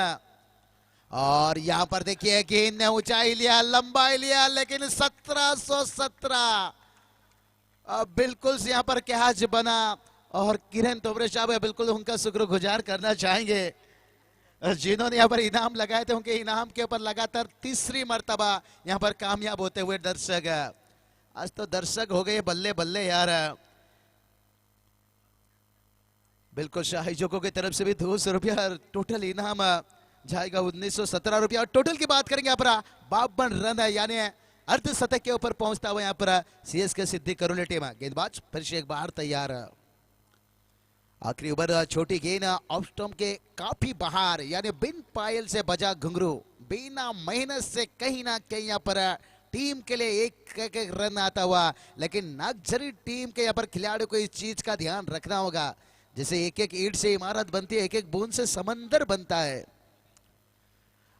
और यहाँ पर देखिए गेंद ने ऊंचाई लिया, लंबाई लिया, लेकिन 1717 बिल्कुल यहाँ पर कैच बना। और किरण तोमरे साहब बिल्कुल उनका शुक्रगुजार करना चाहेंगे जिन्होंने यहाँ पर इनाम लगाए थे, उनके इनाम के ऊपर लगातार 3री मर्तबा यहाँ पर कामयाब होते हुए दर्शक। आज तो दर्शक हो गए बल्ले बल्ले यार। बिल्कुल आयोजकों की तरफ से भी 200 रुपया टोटल इनाम जाएगा, 1917 रुपया। और टोटल की बात करेंगे यहाँ पर 52 रन है, यानी अर्धशतक के ऊपर पहुंचता हुआ यहाँ पर सीएसके सिद्धी करोली टीम। गेंदबाज फिर से एक बार तैयार, आखिरी ओवर छोटी गेंद ऑफ स्टंप के काफी बाहर, यानी बिन पायल से बजा घुंघरू, बिना मेहनत से कहीं ना कहीं यहाँ पर टीम के लिए एक रन आता हुआ। लेकिन नागझरी टीम के यहाँ पर खिलाड़ियों को इस चीज का ध्यान रखना होगा, जैसे एक एक ईंट से इमारत बनती है, एक एक बूंद से समंदर बनता है।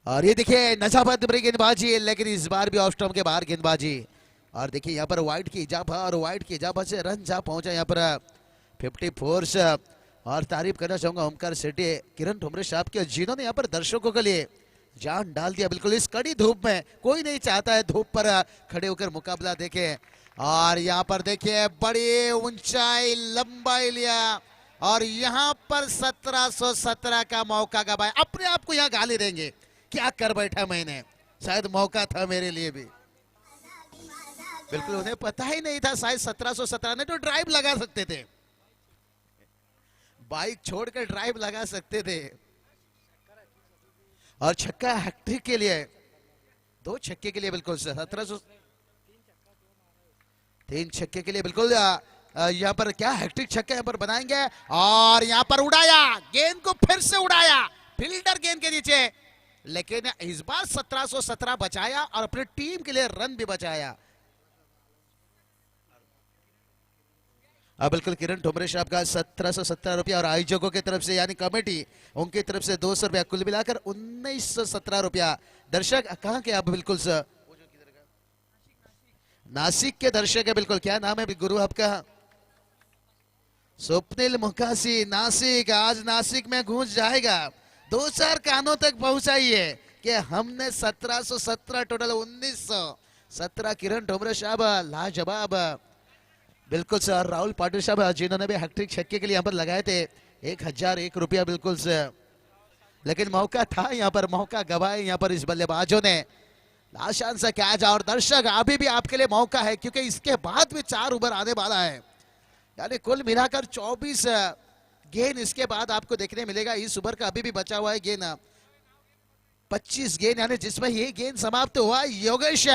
और ये देखिए नजाबत भरी गेंदबाजी, लेकिन इस बार भी ऑफ स्टंप के बाहर गेंदबाजी। और देखिए यहाँ पर वाइड की इजाफा, और वाइड की इजाफा से रन जा पहुंचा यहाँ पर 54। और तारीफ करना चाहूंगा ओमकार शेट्टी, किरण ठोमरे साहब के, जिन्होंने यहाँ पर दर्शकों के लिए जान डाल दिया। बिल्कुल इस कड़ी धूप में कोई नहीं चाहता है धूप पर खड़े होकर मुकाबला देखे। और यहाँ पर देखिए बड़ी ऊंचाई लंबाई लिया, और यहाँ पर 1717 का मौका गवाया। अपने आप को यहाँ गाली देंगे, क्या कर बैठा मैंने, शायद मौका था मेरे लिए भी। बिल्कुल उन्हें पता ही नहीं था, शायद 1717 ने तो ड्राइव लगा सकते थे, बाइक छोड़कर ड्राइव लगा सकते थे। और छक्का हैट्रिक के लिए, 2 छक्के के लिए बिल्कुल 1700, 3 छक्के के लिए बिल्कुल यहाँ पर क्या हैट्रिक छक्का यहाँ पर बनाएंगे और यहाँ पर उड़ाया, गेंद को फिर से उड़ाया फील्डर गेंद के नीचे, लेकिन इस बार 1717 बचाया और अपनी टीम के लिए रन भी बचाया। बिल्कुल किरण ठोमरे साहब का 1717 रुपया और आयोजकों की तरफ से यानी कमेटी उनकी तरफ से 200 रुपया, कुल मिलाकर 1917 रुपया। दर्शक कहाँ के आप? बिल्कुल सर नासिक के दर्शक है। बिल्कुल क्या नाम है गुरु आपका? स्वप्निल मुखासी, नासिक। आज नासिक में गूंज जाएगा, 2-4 कानों तक पहुंचाइए कि हमने 1717 टोटल 1917। किरण ठोमरे साहब लाजवाब, बिल्कुल सर। राहुल पाटिल साहब जिन्होंने भी हैट्रिक छक्के के लिए यहाँ पर लगाए थे 1001 रुपया, बिल्कुल सर। लेकिन मौका था यहाँ पर, मौका गवाए यहाँ पर इस बल्लेबाजों ने। आसान सा कैच। और दर्शक अभी भी आपके लिए मौका है क्योंकि इसके बाद भी 4 ओवर आने वाला है, यानी कुल मिलाकर 24 गेंद इसके बाद आपको देखने मिलेगा। इस ओवर का अभी भी बचा हुआ है गेंद 25 गेंद, यानी जिसमें ये गेंद समाप्त हुआ। योगेश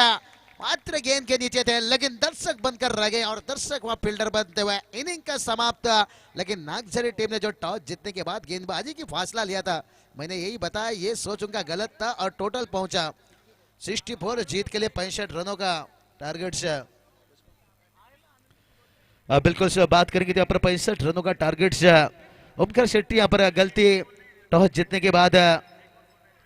मात्र गेंद के नीचे थे लेकिन दर्शक बनकर रह गए और दर्शक वहां फील्डर बनते हुए इनिंग का समाप्त। लेकिन नागझरी टीम ने जो टॉस जीतने के बाद गेंदबाजी की फासला लिया था, मैंने यही बताया ये सोच उनका गलत था और टोटल पहुंचा 64। जीत के लिए 65 रनों का टारगेट से। बिल्कुल से बात करेंगे तो यहाँ पर 65 रनों का टारगेट से। ओमकार शेट्टी यहाँ पर गलती, टॉस जीतने के बाद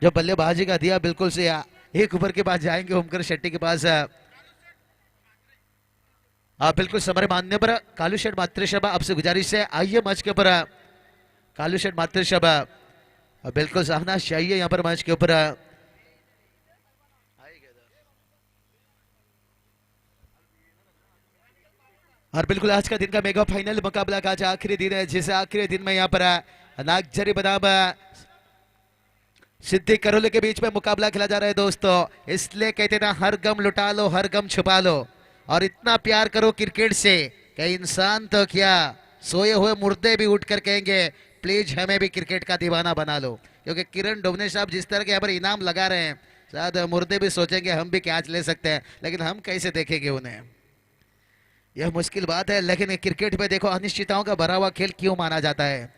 जो बल्लेबाजी का दिया, बिल्कुल से 1 ओवर के बाद जाएंगे ओमकार शेट्टी के पास। बिल्कुल समर मानने पर कालू शेठ मात्रे शबा आपसे गुजारिश है, आइए मैच के ऊपर। कालू शेठ मात्रे शबा बिल्कुल सहना चाहिए यहाँ पर मैच के ऊपर। और बिल्कुल आज का दिन का मेगा फाइनल मुकाबला का आज आखिरी दिन है, जिस आखिरी दिन में यहाँ पर नागझरी बनाम सिद्दी करोले के बीच में मुकाबला खेला जा रहा है दोस्तों। इसलिए कहते ना, हर गम लुटा लो हर गम छुपा लो और इतना प्यार करो क्रिकेट से कि इंसान तो क्या सोए हुए मुर्दे भी उठकर कहेंगे प्लीज हमें भी क्रिकेट का दीवाना बना लो। क्योंकि किरण डोमने साहब जिस तरह के यहाँ पर इनाम लगा रहे हैं, शायद मुर्दे भी सोचेंगे हम भी कैच ले सकते हैं, लेकिन हम कैसे देखेंगे उन्हें, यह मुश्किल बात है। लेकिन क्रिकेट में देखो अनिश्चितताओं का भरा हुआ खेल क्यों माना जाता है।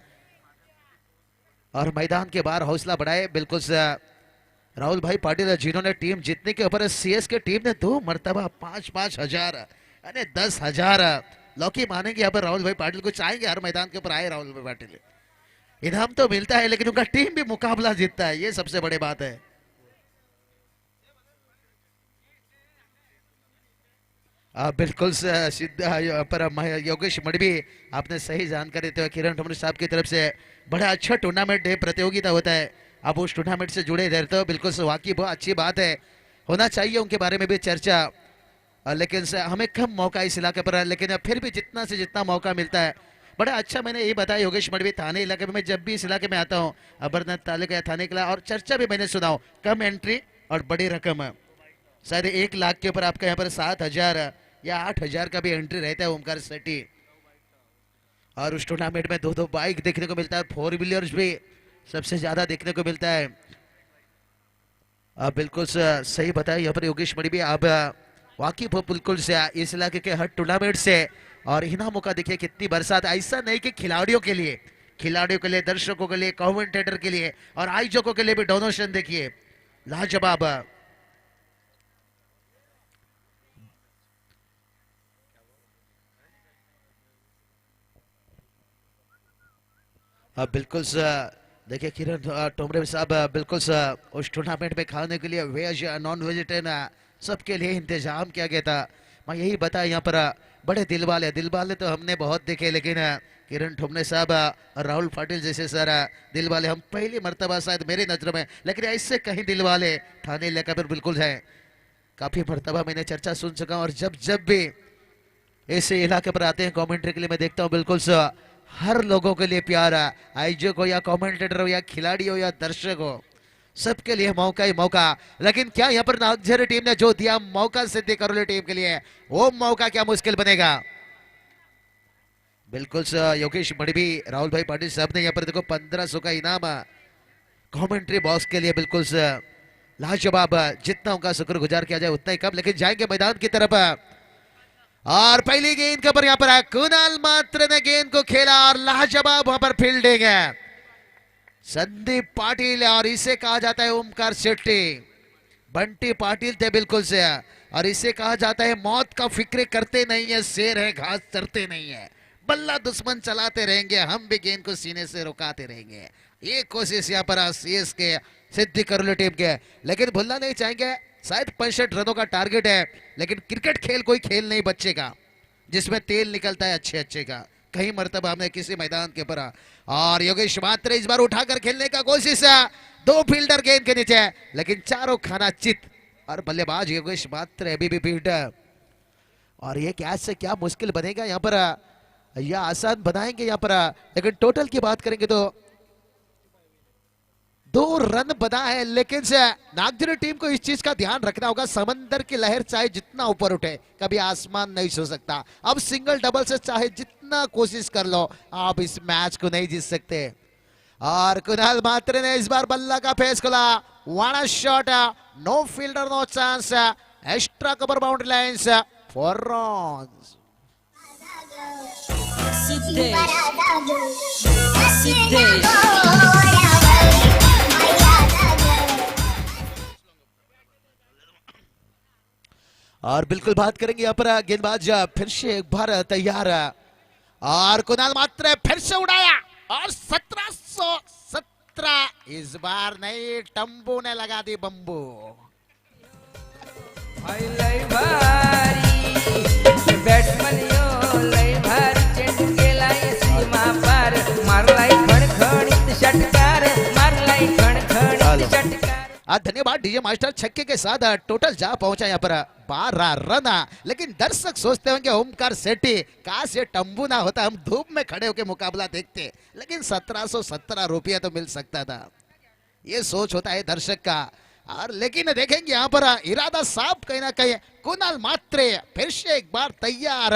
और मैदान के बाहर हौसला बढ़ाए बिल्कुल राहुल भाई पाटिल, जिन्होंने टीम जीतने के ऊपर सीएस के टीम ने 2 मरतबा 5-5 हजार यानी 10,000 लौकी मानेंगे यहाँ पर राहुल भाई पाटिल को। चाहेंगे हर मैदान के ऊपर आए राहुल भाई पाटिल, इनाम तो मिलता है लेकिन उनका टीम भी मुकाबला जीतता है, ये सबसे बड़ी बात है। बिल्कुल सिद्ध पर योगेश मडवी आपने सही जानकारी देते हुए किरण ठोमरे साहब की तरफ से बड़ा अच्छा टूर्नामेंट है, प्रतियोगिता होता है, आप उस टूर्नामेंट से जुड़े रहते हो, बिल्कुल से वाकई बहुत अच्छी बात है, होना चाहिए उनके बारे में भी चर्चा। लेकिन हमें कम मौका इस इलाके पर है, लेकिन फिर भी जितना से जितना मौका मिलता है बड़ा अच्छा। मैंने ये बताया योगेश मडवी, थाने इलाके में जब भी इस इलाके में आता हूँ, अमरनाथ तालुका थाने के, और चर्चा भी मैंने सुना, कम एंट्री और बड़ी रकम, शायद 1 लाख के ऊपर आपका यहाँ पर 7,000 या 8,000 का भी एंट्री रहता है ओमकार शेट्टी। और उस टूर्नामेंट में 2-2 बाइक देखने को मिलता है, 4 व्हीलर्स भी सबसे ज्यादा देखने को मिलता है। बिल्कुल सही बताया यहाँ पर योगेश मडवी, आप वाकिफ हो बिल्कुल से इस इलाके के हर टूर्नामेंट से। और इनामों का देखिए कितनी बरसात, ऐसा नहीं कि खिलाड़ियों के लिए, दर्शकों के लिए, कमेंटेटर के लिए और आयोजकों के लिए भी डोनेशन देखिए लाजवाब। बिल्कुल देखिए किरण ठोमरे साहब बिल्कुल उस टूर्नामेंट में खाने के लिए वेज नॉन वेजिटेरियन सबके लिए इंतजाम किया गया था। मैं यही बताया यहाँ पर बड़े दिल वाले तो हमने बहुत देखे, लेकिन किरण ठोमरे साहब और राहुल पाटिल जैसे सर दिल वाले हम पहली मर्तबा शायद मेरी नजर में, लेकिन ऐसे कहीं दिल वाले थाने इलाका पर बिल्कुल है। काफी मर्तबा मैंने चर्चा सुन चुका हूँ और जब भी ऐसे इलाके पर आते हैं कमेंट्री के लिए मैं देखता हूँ बिल्कुल हर लोगों के लिए प्यार है, आयोजक हो या कमेंटेटर हो या खिलाड़ी हो या दर्शक हो, सबके लिए मौका ही मौका। लेकिन क्या यहाँ पर नागझरी टीम ने जो दिया मौका सिद्दी करोली टीम के लिए, वो मौका क्या मुश्किल बनेगा। बिल्कुल योगेश मडवी, राहुल भाई पाटिल साहब ने यहाँ पर देखो 1500 का इनाम कमेंट्री बॉक्स के लिए बिल्कुल लाजवाब। जितना उनका शुक्रगुजार किया जाए उतना ही कम। लेकिन जाएंगे मैदान की तरफ और पहली गेंद के ऊपर यहाँ पर कुणाल मात्र ने गेंद को खेला और लाजवाब वहां पर फील्डिंग है संदीप पाटिल और इसे कहा जाता है ओमकार शेट्टी। बंटी पाटिल थे बिल्कुल से और इसे कहा जाता है मौत का फिक्र करते नहीं है, शेर है घास चरते नहीं है। बल्ला दुश्मन चलाते रहेंगे, हम भी गेंद को सीने से रुकाते रहेंगे। ये कोशिश यहाँ पर सीएस के सिद्धि करलो टीम के। लेकिन भूलना नहीं चाहेंगे शायद 65 रनों का टारगेट है, लेकिन क्रिकेट खेल कोई खेल नहीं बच्चे का जिसमें तेल निकलता है अच्छे अच्छे का। कई मरतबा हमने किसी मैदान के ऊपर और योगेश मात्र इस बार उठाकर खेलने का कोशिश है। 2 फील्डर गेंद के नीचे लेकिन चारों खाना चित और बल्लेबाज योगेश मात्र अभी भी फील्डर। और ये कैच से क्या मुश्किल बनेगा यहाँ पर या आसान बनाएंगे यहाँ पर। लेकिन टोटल की बात करेंगे तो 2 रन बना है। लेकिन से नागजरी टीम को इस चीज का ध्यान रखना होगा, समंदर की लहर चाहे जितना ऊपर उठे कभी आसमान नहीं छू सकता। अब सिंगल डबल से चाहे जितना कोशिश कर लो आप इस मैच को नहीं जीत सकते। और कुणाल मात्रे ने इस बार बल्ला का फेस खोला, one shot, no fielder no chance, extra cover boundary lines four runs. और बिल्कुल बात करेंगे यहाँ पर गेंदबाज फिर से एक बार तैयार और कुणाल मात्र फिर से उड़ाया और 1717 इस बार नहीं टम्बू ने लगा दी बम्बू। बॅट्समन यो लय भारी चेंडू केलाय सीमा पार मारलाय खणखणीत षटकार मारलाय खणखणीत षटकार। धन्यवाद डीजे मास्टर। छक्के के साथ टोटल जा पहुंचा यहाँ पर 12 रन। लेकिन दर्शक सोचते होंगे ओमकार शेट्टी काश ये टम्बू ना होता हम धूप में खड़े होकर मुकाबला देखते, लेकिन 1717 रुपया तो मिल सकता था। ये सोच होता है दर्शक का। और लेकिन देखेंगे यहाँ पर इरादा साफ कहीं ना कहीं। कुणाल मात्रे फिर से एक बार तैयार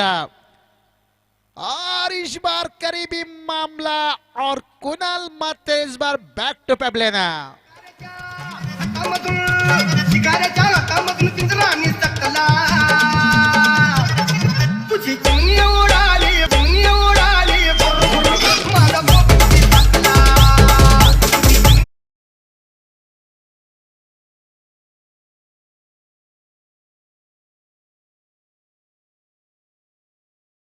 और इस बार करीबी मामला और कुणाल मात्रे इस बार बैक टू बैक लेना। शिकाऱ्याच्या हातामधून पिंजरा निसटला तुझी चिमणी उडाली माझा मोती टाकला।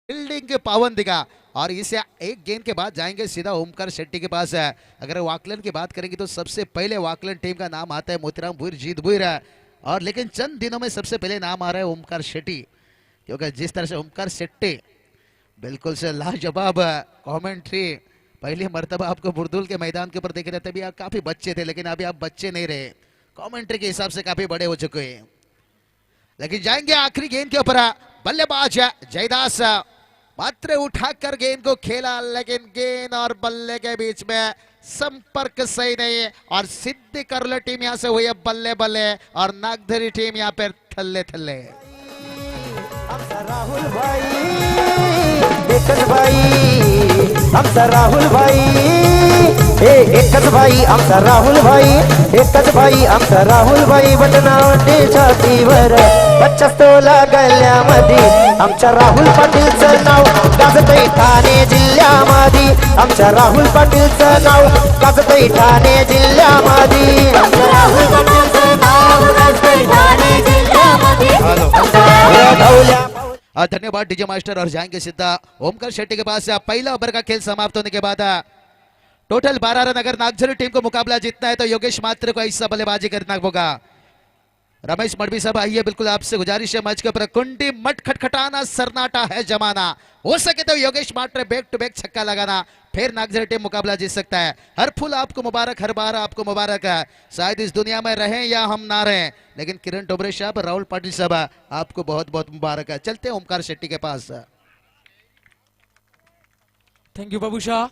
फील्डिंग के पावन दिखा और इसे एक गेंद के बाद जाएंगे सीधा ओमकार शेट्टी के पास है। अगर वाकलन की बात करेंगे तो सबसे पहले वाकलन टीम का नाम आता है मोतीराम भुईर, जीत भुईर है। और लेकिन चंद दिनों में सबसे पहले नाम आ रहा है ओमकार शेट्टी, क्योंकि जिस तरह से ओमकार शेट्टी बिल्कुल से लाजवाब कमेंट्री। पहली मर्तबा आपको बुरदुल के मैदान के ऊपर देख रहे थे, तभी आप काफी बच्चे थे, लेकिन अभी आप बच्चे नहीं रहे, कमेंट्री के हिसाब से काफी बड़े हो चुके हैं। लेकिन जाएंगे आखिरी गेंद के ऊपर। बल्लेबाज जयदास मात्र उठाकर गेंद को खेला, लेकिन गेंद और बल्ले के बीच में संपर्क सही नहीं और सिद्धि करलो टीम यहां से हुई है बल्ले बल्ले और नागधरी टीम यहां पर थल्ले थल्ले। राहुल भाई एकच भाई आमचा राहुल भाई हे एकच भाई आमचा राहुल भाई एकच भाई आमचा राहुल भाई बटनावटे छातीवर बच्चा तोला गल्ल्यामध्ये आमच्या राहुल पाटीलचं नाव गाजतंय ठाणे जिल्ह्यामध्ये आमच्या राहुल पाटीलचं नाव गाजतंय ठाणे जिल्ह्यामध्ये आमच्या राहुल पाटीलचं नाव गाजतंय ठाणे जिल्ह्यामध्ये ढवल्या। धन्यवाद डीजे मास्टर। और जाएंगे सीधा ओमकार शेट्टी के पास। पहला ओवर का खेल समाप्त होने के बाद टोटल 12 रन। अगर नागझरी टीम को मुकाबला जीतना है तो योगेश मात्र को ऐसा बल्लेबाजी करना होगा। रमेश मडवी साहब आइए, बिल्कुल आपसे गुजारिश है मैच के ऊपर कुंडी मट खटखटाना सन्नाटा है जमाना। हो सके तो योगेश मात्र बैक टू बैक छक्का लगाना, फिर नागझरी टीम मुकाबला जीत सकता है। हर फूल आपको मुबारक, हर बार आपको मुबारक है। शायद इस दुनिया में रहें या हम ना रहें, लेकिन किरण डोबरे साहब, राहुल पाटिल साहब आपको बहुत बहुत मुबारक है। चलते हैं ओमकार शेट्टी के पास। थैंक यू बाबू शाह।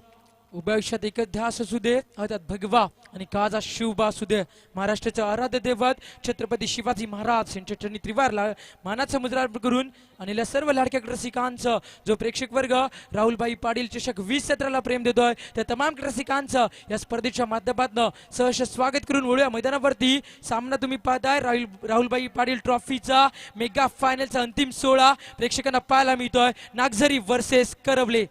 उभ्या आयुष्यात एकच ध्यास असू दे, हातात भगवा आणि काजा शिवबा असू दे. महाराष्ट्राचे आराध्य दैवत छत्रपती शिवाजी महाराज यांच्या चरणी त्रिवारला मानाचा मुद्रा करून आणि सर्व लाडक्या रसिकांचं जो प्रेक्षक वर्ग राहुलभाई पाटील चषक 2017 प्रेम देतोय त्या तमाम रसिकांचं या स्पर्धेच्या माध्यमातून सहर्ष स्वागत करून वळूया मैदानावरती. सामना तुम्ही पाहताय राहुलभाई पाटील ट्रॉफीचा मेगा फायनलचा अंतिम सोहळा प्रेक्षकांना पाहायला मिळतोय. नागझरी वर्सेस करवले.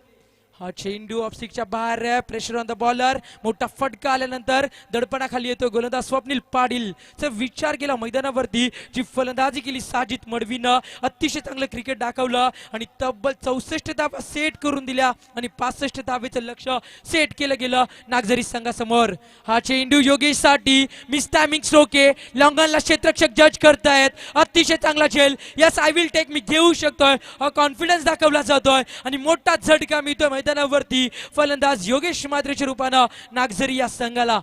हा चेंडू ऑफस्टिकच्या बाहेर आहे. Pressure on the bowler. मोठा फटका आल्यानंतर दडपणाखाली येतो गोलंदाज स्वप्नील पाटील. विचार केला मैदानावरती जी फलंदाजी केली साजिद मडवीनं अतिशय चांगलं क्रिकेट दाखवलं आणि तब्बल 64 धावा सेट करून दिल्या आणि 65 धावेचं लक्ष सेट केलं गेलं नागझरी संघासमोर. हा चेंडू योगेश साठी मिस टायमिंग स्ट्रोके लॉंगनला क्षेत्ररक्षक जज करतायत. अतिशय चांगला झेल. यस आय विल टेक, मी घेऊ शकतोय हा कॉन्फिडन्स दाखवला जातोय आणि मोठा झटका मिळतोय मैदानावरती फलंदाज योगेश मात्रेच्या रूपानं नागझरी या संघाला.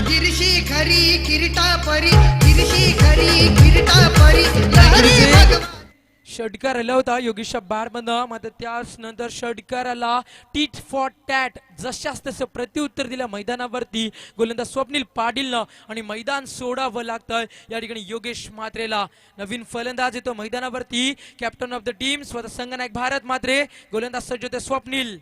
गिरशी खरी किरीटा परी गिरशी खरी किरीटा परी लहरी भगवा षटकार आला होता योगेशच्या बॅटमधनं. मात्र त्याच नंतर षटकाराला टीट फॉर टॅट जशाच तसं प्रत्युत्तर दिलं मैदानावरती गोलंदाज स्वप्नील पाटीलनं आणि मैदान सोडावं लागतंय या ठिकाणी योगेश मात्रेला. नवीन फलंदाज येतो मैदानावरती कॅप्टन ऑफ द टीम स्वतः संघनायक भारत मात्रे. गोलंदाज सज्ज होते Swapnil.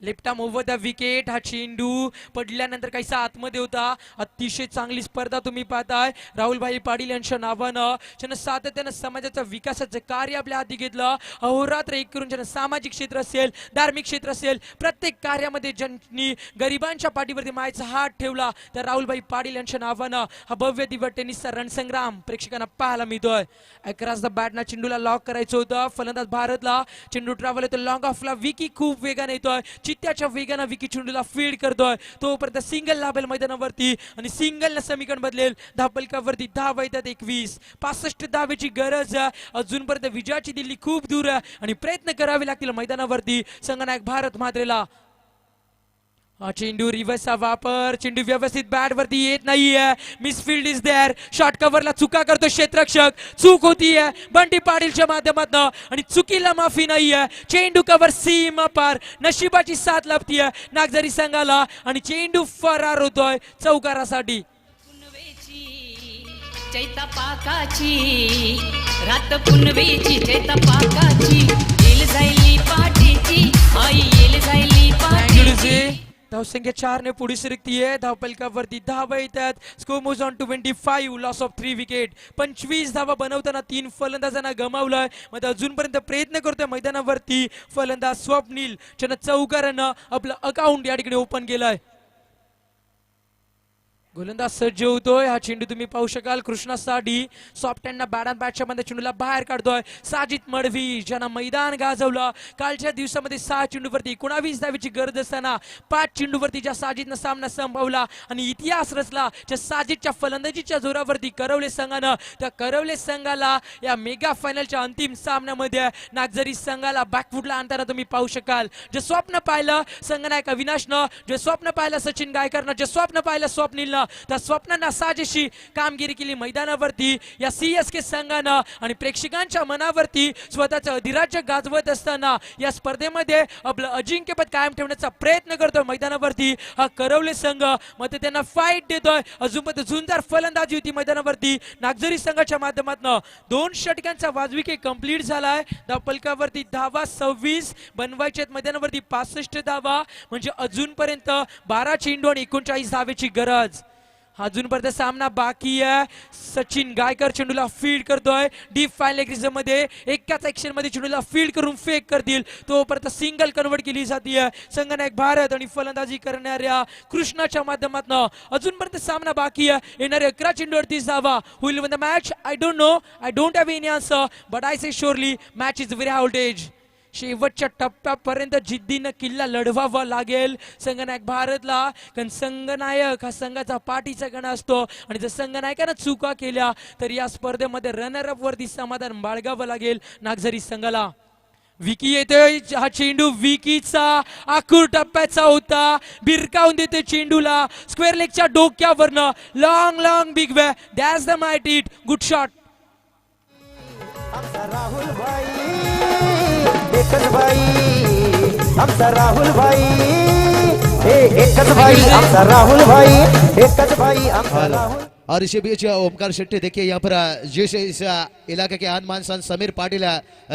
Left arm over the wicket. हा चेंडू पडल्यानंतर काहीसा आतमध्ये होता. अतिशय चांगली स्पर्धा तुम्ही पाहताय राहुलभाई पाटील यांच्या नावानं. ज्यानं सातत्यानं समाजाचं विकासाचं कार्य आपल्या हाती घेतलं. अहोरात्र एक करून ज्यानं सामाजिक क्षेत्र असेल धार्मिक क्षेत्र असेल प्रत्येक कार्यामध्ये ज्यांनी गरिबांच्या पाठीवरती मायेचा हात ठेवला त्या राहुलभाई पाटील यांच्या नावानं हा भव्य दिव्य टेनिसचा रणसंग्राम प्रेक्षकांना पाहायला मिळतोय. अक्रॉस द बॅटना चेंडूला लॉक करायचं होतं. फलंदाज भारतला चेंडू ट्रॅव्हल येतो लॉंग ऑफला. विकी खूप वेगाने येतोय. चित्त्याच्या वेगानं विकी चेंडूला फील्ड करतोय. तोपर्यंत सिंगल लाभेल मैदानावरती आणि सिंगल समीकरण बदलेल. धावपलकावरती धावा येतात 21. 65 धावेची गरज आहे. अजूनपर्यंत विजयाची दिल्ली खूप दूर आहे आणि प्रयत्न करावे लागतील मैदानावरती संघनायक भारत मात्रेला. चेंडू रिव्हर्सचा वापर. चेंडू व्यवस्थित बॅट वरती येत नाहीये. Misfield is there. शॉर्ट कव्हरला चुका करतो क्षेत्ररक्षक. चूक होतीये बंटी पाटीलच्या माध्यमातून आणि चुकीला माफी नाहीये. चेंडू कव्हर सीमा पार. नशिबाची साथ लाभतीये नागझरी संघाला आणि चेंडू फरार होतोय चौकारासाठी. चैता पाकाची रात पुनवेची चैता पाकाची येल जायली पाटीची आई येल जायली पाटीची. धावसंख्या 4 ने पुढे सरकतीये. धावपलकावरती धावा येतात. Score moves on to 25. Loss of 3 wicket. 25 धावा बनवताना 3 फलंदाजांना गमावलंय. मध्ये अजूनपर्यंत प्रयत्न करतोय मैदानावरती फलंदाज स्वप्नील ज्यानं चौकारानं आपलं अकाउंट या ठिकाणी ओपन केलंय. गोलंदाज सज्ज होतोय. हा चेंडू तुम्ही पाहू शकाल कृष्णासाठी सॉफ्ट हँडना बॅट अँड बॅटच्या मध्ये चेंडूला बाहेर काढतोय साजिद मडवी ज्यांना मैदान गाजवलं. कालच्या दिवसामध्ये 6 चेंडूवरती 19 धावेची गरज असताना 5 चेंडूवरती ज्या साजिदनं सामना संपवला आणि इतिहास रचला ज्या साजिदच्या फलंदाजीच्या जोरावरती करवले संघानं. त्या करवले संघाला या मेगा फायनलच्या अंतिम सामन्यामध्ये नागझरी संघाला बॅकफुटला आणताना तुम्ही पाहू शकाल. जे स्वप्न पाहिलं संघनायक अविनाशनं, जे स्वप्न पाहिलं सचिन गायकरनं, जे स्वप्न पाहिलं स्वप्नीलनं, त्या स्वप्नांना साजेशी कामगिरी केली मैदानावरती या सीएसके संघानं आणि प्रेक्षकांच्या मनावरती स्वतःचं अधिराज्य गाजवत असताना या स्पर्धेमध्ये आपलं अजिंक्यपद कायम ठेवण्याचा प्रयत्न करतोय मैदानावरती हा करवले संघ. मध्ये त्यांना फाईट देतोय. अजूनपर्यंत झुंजार फलंदाजी होती मैदानावरती नागझरी संघाच्या माध्यमातून. 2 षटकांचा वाजविके कंप्लीट झालाय. धावपलकावरती धावा 26 बनवायचे मैदानावरती 65 धावा म्हणजे अजूनपर्यंत 12 चेंडू आणि 39 धावेची गरज. अजूनपर्यंत सामना बाकी आहे. सचिन गायकर चेंडूला फील्ड करतोय डीप फाईन लेग मध्ये. एकाच ऍक्शन मध्ये चेंडूला फील्ड करून फेक करतील. तोपर्यंत सिंगल कन्वर्ट केली जाते संघनायक भारत आणि फलंदाजी करणाऱ्या कृष्णाच्या माध्यमातून. अजूनपर्यंत सामना बाकी आहे. येणारे 11 चेंडूवरती धावा होईल the match. I don't know, I don't have any answer but I say surely match is very high voltage. शेवटच्या टप्प्यापर्यंत जिद्दीनं किल्ला लढवावा लागेल संघनायक भारतला. कारण संघनायक हा संघाचा पाठीचा कणा असतो आणि जर संघनायकानं चुका केल्या तर या स्पर्धेमध्ये रनरअप वरती समाधान बाळगावं लागेल नागझरी संघाला. विकी येतोय. हा चेंडू विकीचा आखूर टप्प्याचा होता. बिरकावून देते चेंडूला स्क्वेअर लेगच्या डोक्यावरनं. Long long big way. That's the my टीट. Good shot. राहुल भाई भाई आमचा राहुल भाई हे एकच भाई आमचा राहुल भाई एकच भाई आमचा राहुल. और इसी बीच ओमकार शेट्टी देखिए यहाँ पर जिस इस इलाके के आन मान सान समीर पाटिल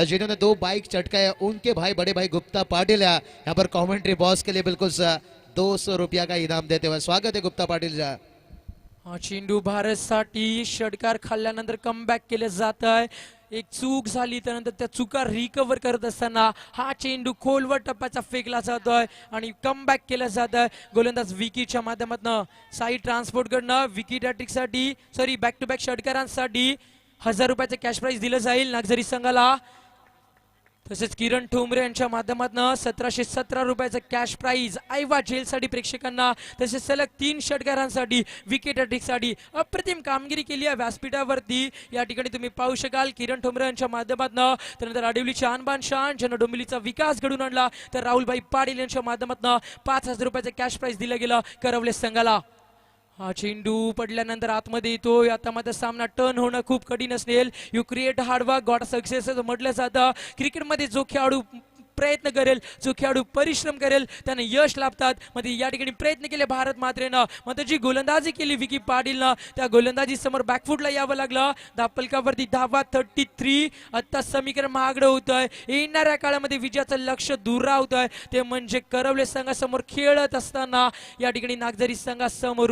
जिन्होंने 2 बाइक चटकाए उनके भाई बड़े भाई गुप्ता पाटिल यहाँ पर कमेंट्री बॉस के लिए बिल्कुल 200 रुपया का इनाम देते हुए स्वागत है गुप्ता पाटिल जा. हा चेंडू भारतसाठी षटकार खाल्ल्यानंतर कमबॅक केलं जात आहे. एक चूक झाली त्यानंतर त्या चुका रिकव्हर करत असताना हा चेंडू खोलवर टप्प्याचा फेकला जातोय आणि कमबॅक केला जात आहे. गोलंदाज विकीच्या माध्यमातून साई ट्रान्सपोर्ट कडनं विकी साठी बॅक टू बॅक षटकारांसाठी 1000 रुपयाचं कॅश प्राइज दिलं जाईल नागझरी संघाला. तसेच किरण ठोंबरे यांच्या माध्यमातून 1717 रुपयाचं कॅश प्राइज आयवा जेलसाठी प्रेक्षकांना. तसेच सलग 3 षटकारांसाठी विकेट साठी अप्रतिम कामगिरी केली आहे व्यासपीठावरती. या ठिकाणी तुम्ही पाहू शकाल किरण ठोंबरे यांच्या माध्यमातून. त्यानंतर आडिवलीच्या आणबान शान ज्यांना डोंबिवलीचा विकास घडून आणला तर राहुलभाई पाटील यांच्या माध्यमातून 5000 रुपयाचं कॅश प्राइज दिलं गेलं करवले संघाला. हा चेंडू पडल्यानंतर आतमध्ये येतोय. आता मात्र सामना टर्न होणं खूप कठीण असेल. You create hard work got success असं म्हटलं जातं. क्रिकेटमध्ये जो खेळाडू प्रयत्न करेल जो खेळाडू परिश्रम करेल त्यांना यश लाभतात. मध्ये या ठिकाणी प्रयत्न केले भारत मात्रेनं. मात्र जी गोलंदाजी केली विकी पाटीलनं त्या गोलंदाजी समोर बॅकफुटला यावं लागलं. धापलकावरती धावा 33. आता समीकरण महागडं होतंय. येणाऱ्या काळामध्ये विजयाचं लक्ष दूर राहतंय ते म्हणजे करवले संघासमोर खेळत असताना या ठिकाणी नागझरी संघासमोर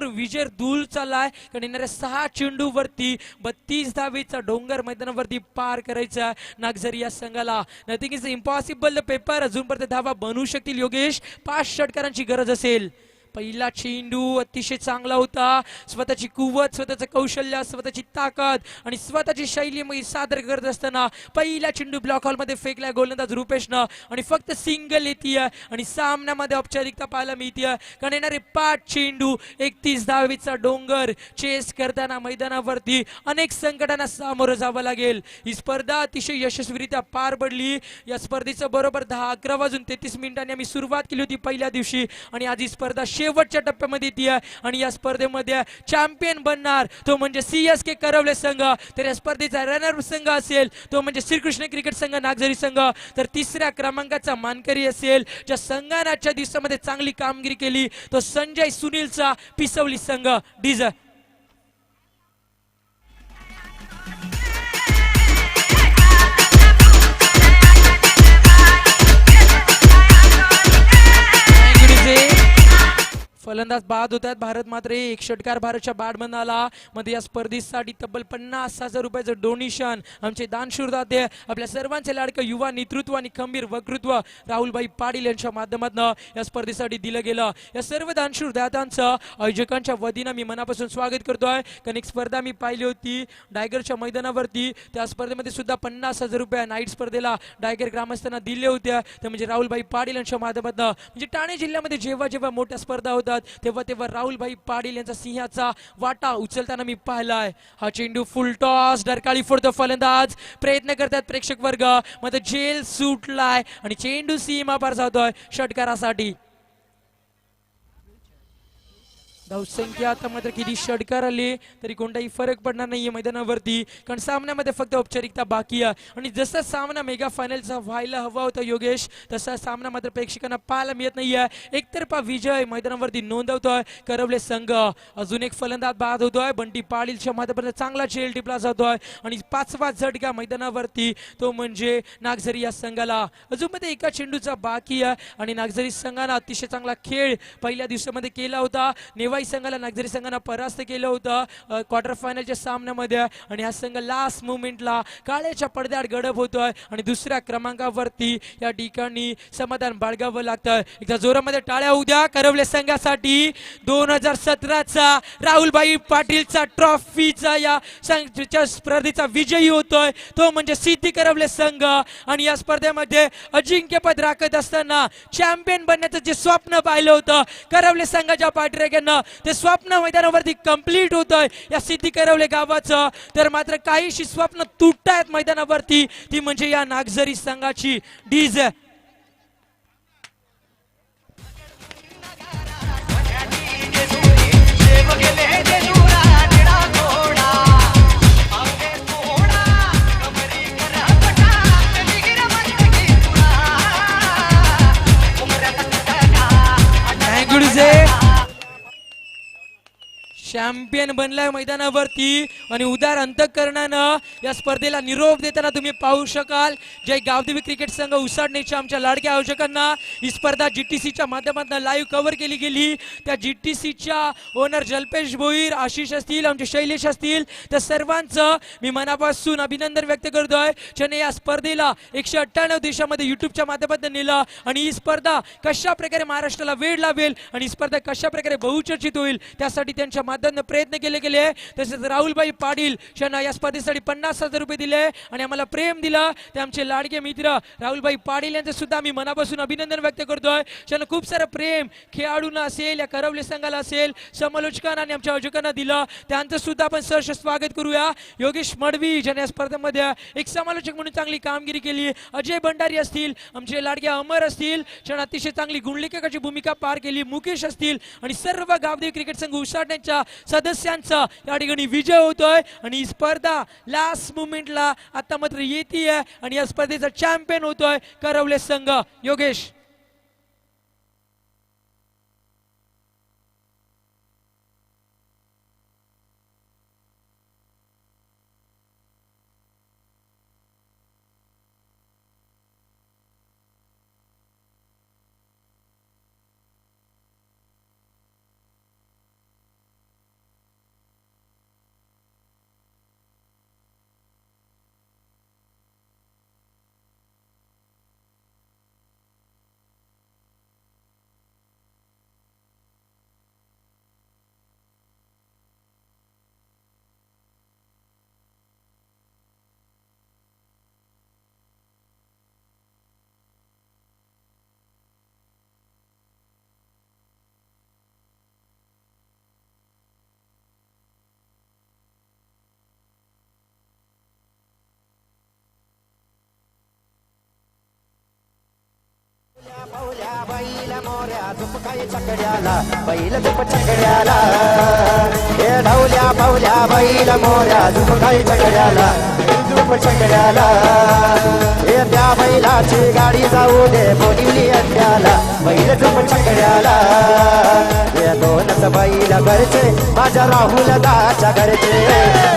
विजय दूर चाललाय. कारण येणाऱ्या 6 चेंडूवरती 32 धावेचा डोंगर मैदानावरती पार करायचा नागझरी या संघाला. Nothing is impossible the paper. अजूनपर्यंत धावा बनवू शकतील योगेश. 5 षटकारांची गरज असेल. पहिला चेंडू अतिशय चांगला होता. स्वतःची कुवत स्वतःचं कौशल्य स्वतःची ताकद आणि स्वतःची शैली सादर करत असताना पहिला चेंडू ब्लॉक हॉल मध्ये फेकलाय गोलंदाज रुपेशनं आणि फक्त सिंगल येते आणि सामन्यामध्ये औपचारिकता पाहायला मिळते. कारण येणारे 5 चेंडू 31 धावेचा डोंगर चेस करताना मैदानावरती अनेक संकटांना सामोरं जावं लागेल. ही स्पर्धा अतिशय यशस्वीरित्या पार पडली. या स्पर्धेचं बरोबर 11:33 आम्ही सुरुवात केली होती पहिल्या दिवशी आणि आज ही स्पर्धा शेवटच्या टप्प्यामध्ये येते आणि या स्पर्धेमध्ये चॅम्पियन बनणार तो म्हणजे CSK करवले संघ. तर या स्पर्धेचा रनर संघ असेल तो म्हणजे श्रीकृष्ण क्रिकेट संघ नागझरी संघ. तर 3ऱ्या क्रमांकाचा मानकरी असेल ज्या संघाने आजच्या दिवसामध्ये चांगली कामगिरी केली तो संजय सुनीलचा पिसवली संघ. डीज फलंदाज बाद होतात. भारत मात्र एक षटकार भारतच्या बॅटमन आला. मध्ये या स्पर्धेसाठी तब्बल 50,000 रुपयाचं डोनेशन आमचे दानशूर दाते आपल्या सर्वांचे लाडकं युवा नेतृत्व आणि खंबीर वक्तृत्व राहुलभाई पाटील यांच्या माध्यमातून या स्पर्धेसाठी दिलं गेलं. या सर्व दानशूर दात्यांचं आयोजकांच्या वतीनं मी मनापासून स्वागत करतोय. कारण एक स्पर्धा मी पाहिली होती डायगरच्या मैदानावरती. त्या स्पर्धेमध्ये सुद्धा 50,000 रुपये नाईट स्पर्धेला डायगर ग्रामस्थांना दिले होते. ते म्हणजे राहुलभाई पाटील यांच्या माध्यमातून. म्हणजे ठाणे जिल्ह्यामध्ये जेव्हा जेव्हा मोठ्या स्पर्धा होतात तेव्हा राहुलभाई पाटील यांचा सिंहाचा वाटा उचलताना मी पाहिलाय. हा चेंडू फुल टॉस डरकाळी फोडतो फलंदाज. प्रयत्न करतात प्रेक्षक वर्ग. मात्र जेल सुटलाय आणि चेंडू सीमा पार जातोय षटकारासाठी. धावसंख्या आता मात्र किती षटकार आले तरी कोणताही फरक पडणार नाहीये मैदानावरती. कारण सामन्यामध्ये फक्त औपचारिकता बाकी आहे. आणि जसा सामना मेगा फायनलचा व्हायला हवा होता योगेश तसा सामना मात्र प्रेक्षकांना पाहायला मिळत नाहीये. एकतर्फा विजय मैदानावरती नोंदवतोय करवले संघ. अजून एक फलंदाज बाद होतोय. बंटी पाटीलच्या माध्यमातून चांगला झेल टिपला जातोय आणि 5वा झटका मैदानावरती तो म्हणजे नागझरी या संघाला. अजून मध्ये एका चेंडूचा बाकी आहे आणि नागझरी संघाने अतिशय चांगला खेळ पहिल्या दिवसामध्ये केला होता. नेवाई संघाला नागझरी संघानं परास्त केलं होतं क्वार्टर फायनलच्या सामन्यामध्ये आणि हा संघ लास्ट मोमेंटला काळ्याच्या पडद्याआड गडप होतोय आणि 2ऱ्या क्रमांकावरती या ठिकाणी समाधान बाळगावं लागतं. एकदा जोरामध्ये टाळ्या उद्या करवले संघासाठी. 2017चा राहुलभाई पाटीलचा ट्रॉफीचा या स्पर्धेचा विजयी होतोय तो म्हणजे सिद्धी करवले संघ. आणि या स्पर्धेमध्ये अजिंक्यपद राखत असताना चॅम्पियन बनण्याचं जे स्वप्न पाहिलं होतं करवले संघाच्या पाठीराख्यांना ते स्वप्न मैदानावरती कंप्लीट होतंय या सिद्धी करवले गावाचं. तर मात्र काहीशी स्वप्न तुटतायत मैदानावरती ती म्हणजे या नागझरी संघाची. डीज चॅम्पियन बनलाय मैदानावरती आणि उदार अंतःकरणानं या स्पर्धेला निरोप देताना तुम्ही पाहू शकाल. जय गावदेवी क्रिकेट संघ उसाडणेच्या आमच्या लाडक्या आयोजकांना ही स्पर्धा GTCच्या माध्यमातून लाईव्ह कव्हर केली गेली. त्या GTCच्या ओनर जल्पेश भोईर, आशिष असतील, आमचे शैलेश असतील, त्या सर्वांचं मी मनापासून अभिनंदन व्यक्त करतोय. ज्याने या स्पर्धेला 198 देशामध्ये युट्यूबच्या माध्यमातून नेलं आणि ही स्पर्धा कशा प्रकारे महाराष्ट्राला वेळ लावेल आणि स्पर्धा कशा प्रकारे बहुचर्चित होईल त्यासाठी त्यांच्या माध्यमातून प्रयत्न केले गेले. तसेच राहुलभाई पाटील यांना या स्पर्धेसाठी 50,000 रुपये दिले आणि आम्हाला प्रेम दिलं. ते आमचे लाडके मित्र राहुलभाई पाटील यांचं सुद्धा मी मनापासून अभिनंदन व्यक्त करतोय. त्यांना खूप सारं प्रेम खेळाडूंना असेल, या करवले संघाला असेल, समालोचकांना आणि आमच्या आयोजकांना दिलं. त्यांचं सुद्धा आपण सहर्ष स्वागत करूया. योगेश मडवी ज्याने या स्पर्धेमध्ये एक समालोचक म्हणून चांगली कामगिरी केली. अजय भंडारी असतील, आमचे लाडके अमर असतील, ज्यांना अतिशय चांगली गुणलेखकाची भूमिका पार केली. मुकेश असतील आणि सर्व गावदेवी क्रिकेट संघ उसाडण्याच्या सदस्यांचा या ठिकाणी विजय होतोय आणि ही स्पर्धा लास्ट मुमेंटला आता मात्र येते आणि या स्पर्धेचा चॅम्पियन होतोय करवले संघ. योगेश पाहुल्या बैल मोऱ्या झुपकाय चकड्याला बैल झुप चकड्याला हे ढवल्या पाहुल्या बैल मोऱ्या झुपकाय चकड्याला झुप चकड्याला हे त्या बैलाची गाडी जाऊ दे बोलिवली अड्ड्याला बैल झुप चकड्याला हे दोनच बैल घरचे माझ्या राहुल दादाच्या घरचे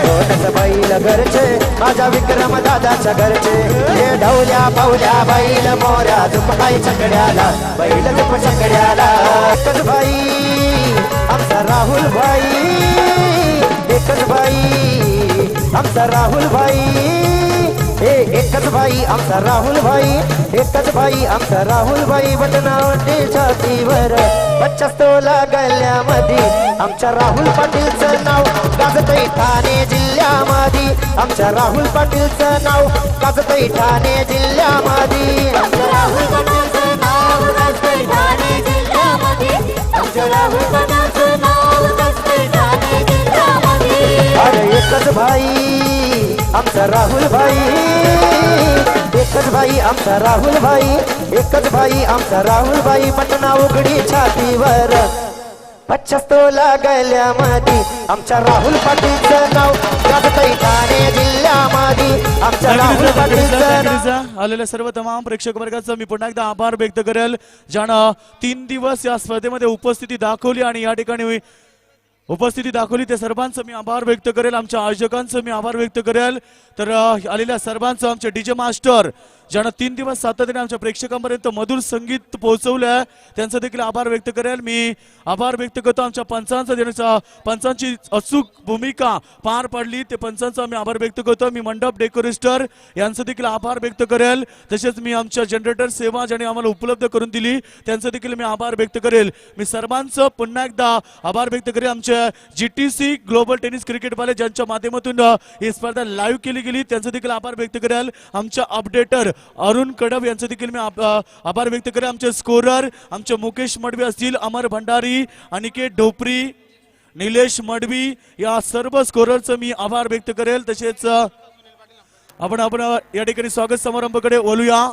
दोनच बैल घरचे माझ्या विक्रम दादाच्या घरचे हे ढवल्या पाहुल्या बैल मोऱ्या झुपकाय चकड्याला बैल झुप चकड्याला एकच बाई आमचा राहुल भाई एकच बाई आमचा राहुल भाई हे एकच बाई आमचा राहुल भाई एकच बाई आमचा राहुल भाई बटनावटे छातीवर 50 तोला गल्ल्यामध्ये आमच्या राहुल पाटीलचं नाव गाजतंय ठाणे जिल्ह्यामध्ये आमच्या राहुल पाटीलचं नाव गाजतंय ठाणे जिल्ह्यामध्ये आमच्या राहुल पाटीलचं नाव गाजतंय ठाणे जिल्ह्यामध्ये आमच्या राहुल पाटीलचं नाव गाजतंय ठाणे जिल्ह्यामध्ये अरे एकच भाई आमचा राहुल भाई एकच भाई आमचा राहुल भाई एकच भाई आमचा राहुल भाई पटना उघडी छातीवर 50 तोला गल्ल्यामध्ये आमच्या राहुल पाटीलचं नाव गाजतंय ठाणे जिल्ह्यामध्ये आमच्या राहुल पाटीलचं नाव. आलेल्या सर्व तमाम प्रेक्षक वर्गाचा मी पुन्हा एकदा आभार व्यक्त करेल ज्यानं 3 दिवस या स्पर्धेमध्ये उपस्थिती दाखवली आणि या ठिकाणी उपस्थिती दाखवली ते सर्वांचं मी आभार व्यक्त करेल. आमच्या आयोजकांचं मी आभार व्यक्त करेल. तर आलेल्या सर्वांचं आमचे डीजे मास्टर ज्यांना 3 दिवस सातत्याने आमच्या प्रेक्षकांपर्यंत मधुर संगीत पोहोचवलंय त्यांचं देखील आभार व्यक्त करेल. मी आभार व्यक्त करतो आमच्या पंचांची अचूक भूमिका पार पाडली ते पंचांचा मी आभार व्यक्त करतो. मी मंडप डेकोरेटर यांचं देखील आभार व्यक्त करेल. तसेच मी आमच्या जनरेटर सेवा ज्यांनी आम्हाला उपलब्ध करून दिली त्यांचं देखील मी आभार व्यक्त करेल. मी सर्वांचं पुन्हा एकदा आभार व्यक्त करेल. आमच्या GTC ग्लोबल टेनिस क्रिकेटवाले ज्यांच्या माध्यमातून ही स्पर्धा लाईव्ह केली गेली त्यांचं देखील आभार व्यक्त करेल. आमच्या अपडेटर अरुण कडव यांचं देखील मी आभार व्यक्त करेल. आमचे स्कोरर आमचे मुकेश मडवी असतील, अमर भंडारी, अनिकेत ढोपरी, निलेश मडवी या सर्व स्कोररचं मी आभार व्यक्त करेल. तसेच आपण या ठिकाणी स्वागत समारंभाकडे बोलूया.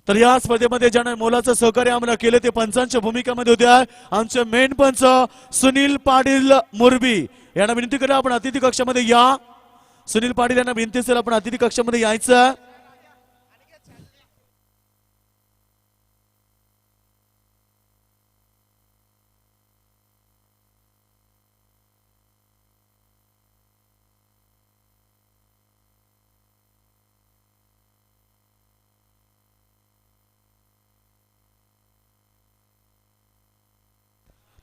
तर या स्पर्धेमध्ये ज्याने मोलाचं सहकार्य आम्हाला केलं ते पंचांच्या भूमिकामध्ये होत्या आमचे मेन पंच सुनील पाटील मुरबी यांना विनंती करा आपण अतिथी कक्षामध्ये या. सुनील पाटील यांना विनंती असेल आपण अतिथी कक्षामध्ये यायचं.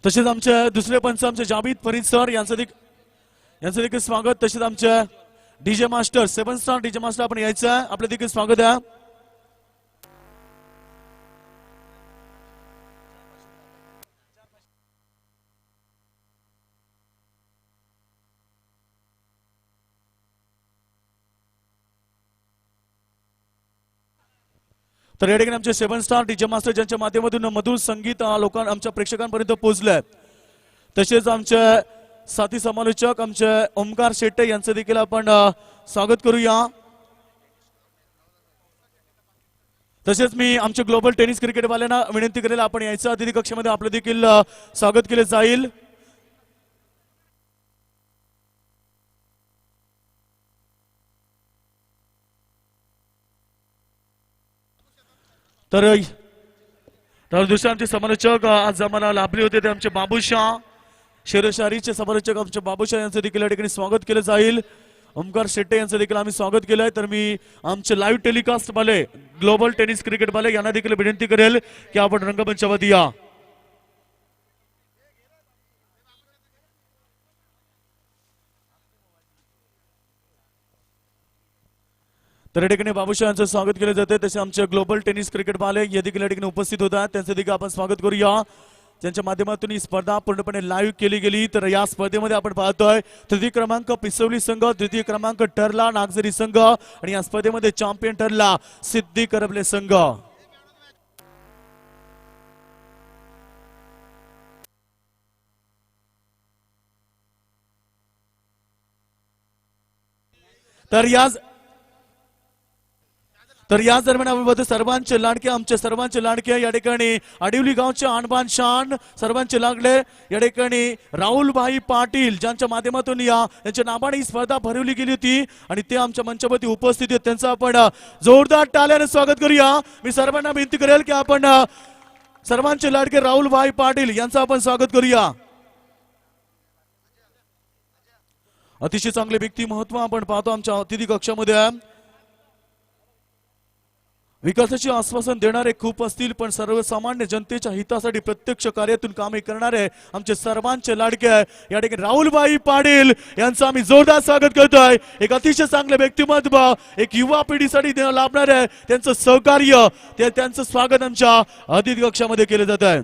तसेच आमचे दुसरे पंच आमचे जावेद फरीद सर यांचं देखील स्वागत. तसेच आमचे DJ master 7 star DJ master आपण यायचं आहे, आपलं देखील स्वागत आहे. तर या ठिकाणी आमचे 7 स्टार डीजे मास्टर ज्यांच्या माध्यमातून मधुर संगीत आमच्या प्रेक्षकांपर्यंत पोहोचलंय. तसेच आमचे साथी समालोचक आमचे ओमकार शेट्टे यांचं देखील आपण स्वागत करूया. तसेच मी आमच्या ग्लोबल टेनिस क्रिकेटवाल्यांना विनंती करेल आपण यायचं अतिथी कक्षामध्ये आपलं देखील स्वागत केले जाईल. तर दुसरे आमचे समालोचक आज आम्हाला लाभले होते ते आमचे बाबूशाह शेरशारीचे समालोचक आमचे बाबूशाह यांचं देखील या ठिकाणी स्वागत केलं जाईल. ओमकार शेट्टे यांचं देखील आम्ही स्वागत केलंय. तर मी आमचे लाईव्ह टेलिकास्ट वाले ग्लोबल टेनिस क्रिकेट वाले यांना देखील विनंती करेल की आपण रंगमंचावरती या. तर या ठिकाणी बाबूशाह यांचं स्वागत केलं जाते. तसे आमचे ग्लोबल टेनिस क्रिकेट वाले या देखील या ठिकाणी उपस्थित होतात, त्यांचं देखील आपण स्वागत करूया. त्यांच्या माध्यमातून ही स्पर्धा पूर्णपणे लाईव्ह केली गेली. तर या स्पर्धेमध्ये आपण पाहतोय तृतीय क्रमांक पिसवली संघ, द्वितीय क्रमांक ठरला नागझरी संघ आणि या स्पर्धेमध्ये चॅम्पियन ठरला सिद्धी करबले संघ. तर याच दरम्यान आपण बघतो सर्वांचे लाडके आमचे सर्वांचे लाडके या ठिकाणी आडिवली गावचे आणबान शान सर्वांचे लागले या ठिकाणी राहुलभाई पाटील ज्यांच्या माध्यमातून यांच्या नावाने ही स्पर्धा भरवली गेली होती आणि ते आमच्या मंचावरती उपस्थित आहेत. त्यांचं आपण जोरदार टाळ्याने स्वागत करूया. मी सर्वांना विनंती करेल की आपण सर्वांचे लाडके राहुलभाई पाटील यांचं आपण स्वागत करूया. अतिशय चांगले व्यक्ती महत्व आपण पाहतो आमच्या अतिथी कक्षामध्ये. विकासाचे आश्वासन देणारे खूप असतील पण सर्वसामान्य जनतेच्या हितासाठी प्रत्यक्ष कार्यातून कामे करणारे आमचे सर्वांचे लाडके या ठिकाणी राहुलभाई पाटील यांचं आम्ही जोरदार स्वागत करतोय. एक अतिशय चांगले व्यक्तिमत्व, एक युवा पिढीसाठी लाभणारे त्यांचं सहकार्य त्यांचं स्वागत आमच्या अतिथी कक्षामध्ये केलं जात आहे.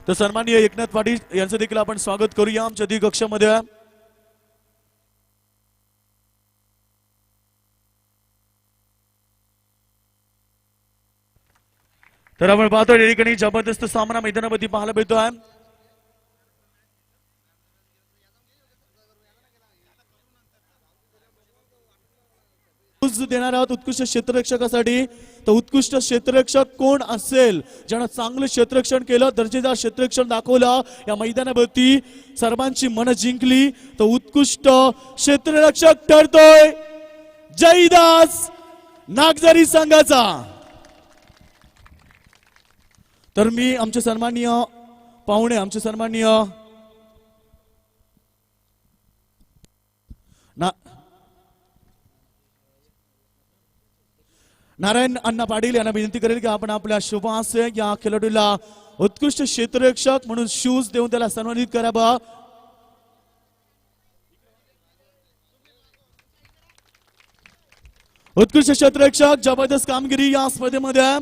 तर सन्माननीय एकनाथ पाटील यांचं देखील आपण स्वागत करूया आमच्या अतिथी कक्षामध्ये. तर आपण पाहतो या ठिकाणी जबरदस्त सामना मैदानामध्ये पाहायला मिळतोय. देणार आहोत उत्कृष्ट क्षेत्ररक्षकासाठी. तर उत्कृष्ट क्षेत्ररक्षक कोण असेल ज्यानं चांगलं क्षेत्ररक्षण केलं, दर्जेदार क्षेत्ररक्षण दाखवलं, या मैदानावरती सर्वांची मन जिंकली, तर उत्कृष्ट क्षेत्ररक्षक ठरतोय जयदास नागझरी संघाचा. तर मी आमचे सन्माननीय पाहुणे आमचे सन्माननीय नारायण अण्णा पाटील यांना विनंती करेल की आपण आपल्या शुभाशय या खेळाडूला उत्कृष्ट क्षेत्ररक्षक म्हणून शूज देऊन त्याला सन्मानित करावा. उत्कृष्ट क्षेत्ररक्षक जबरदस्त कामगिरी या स्पर्धेमध्ये.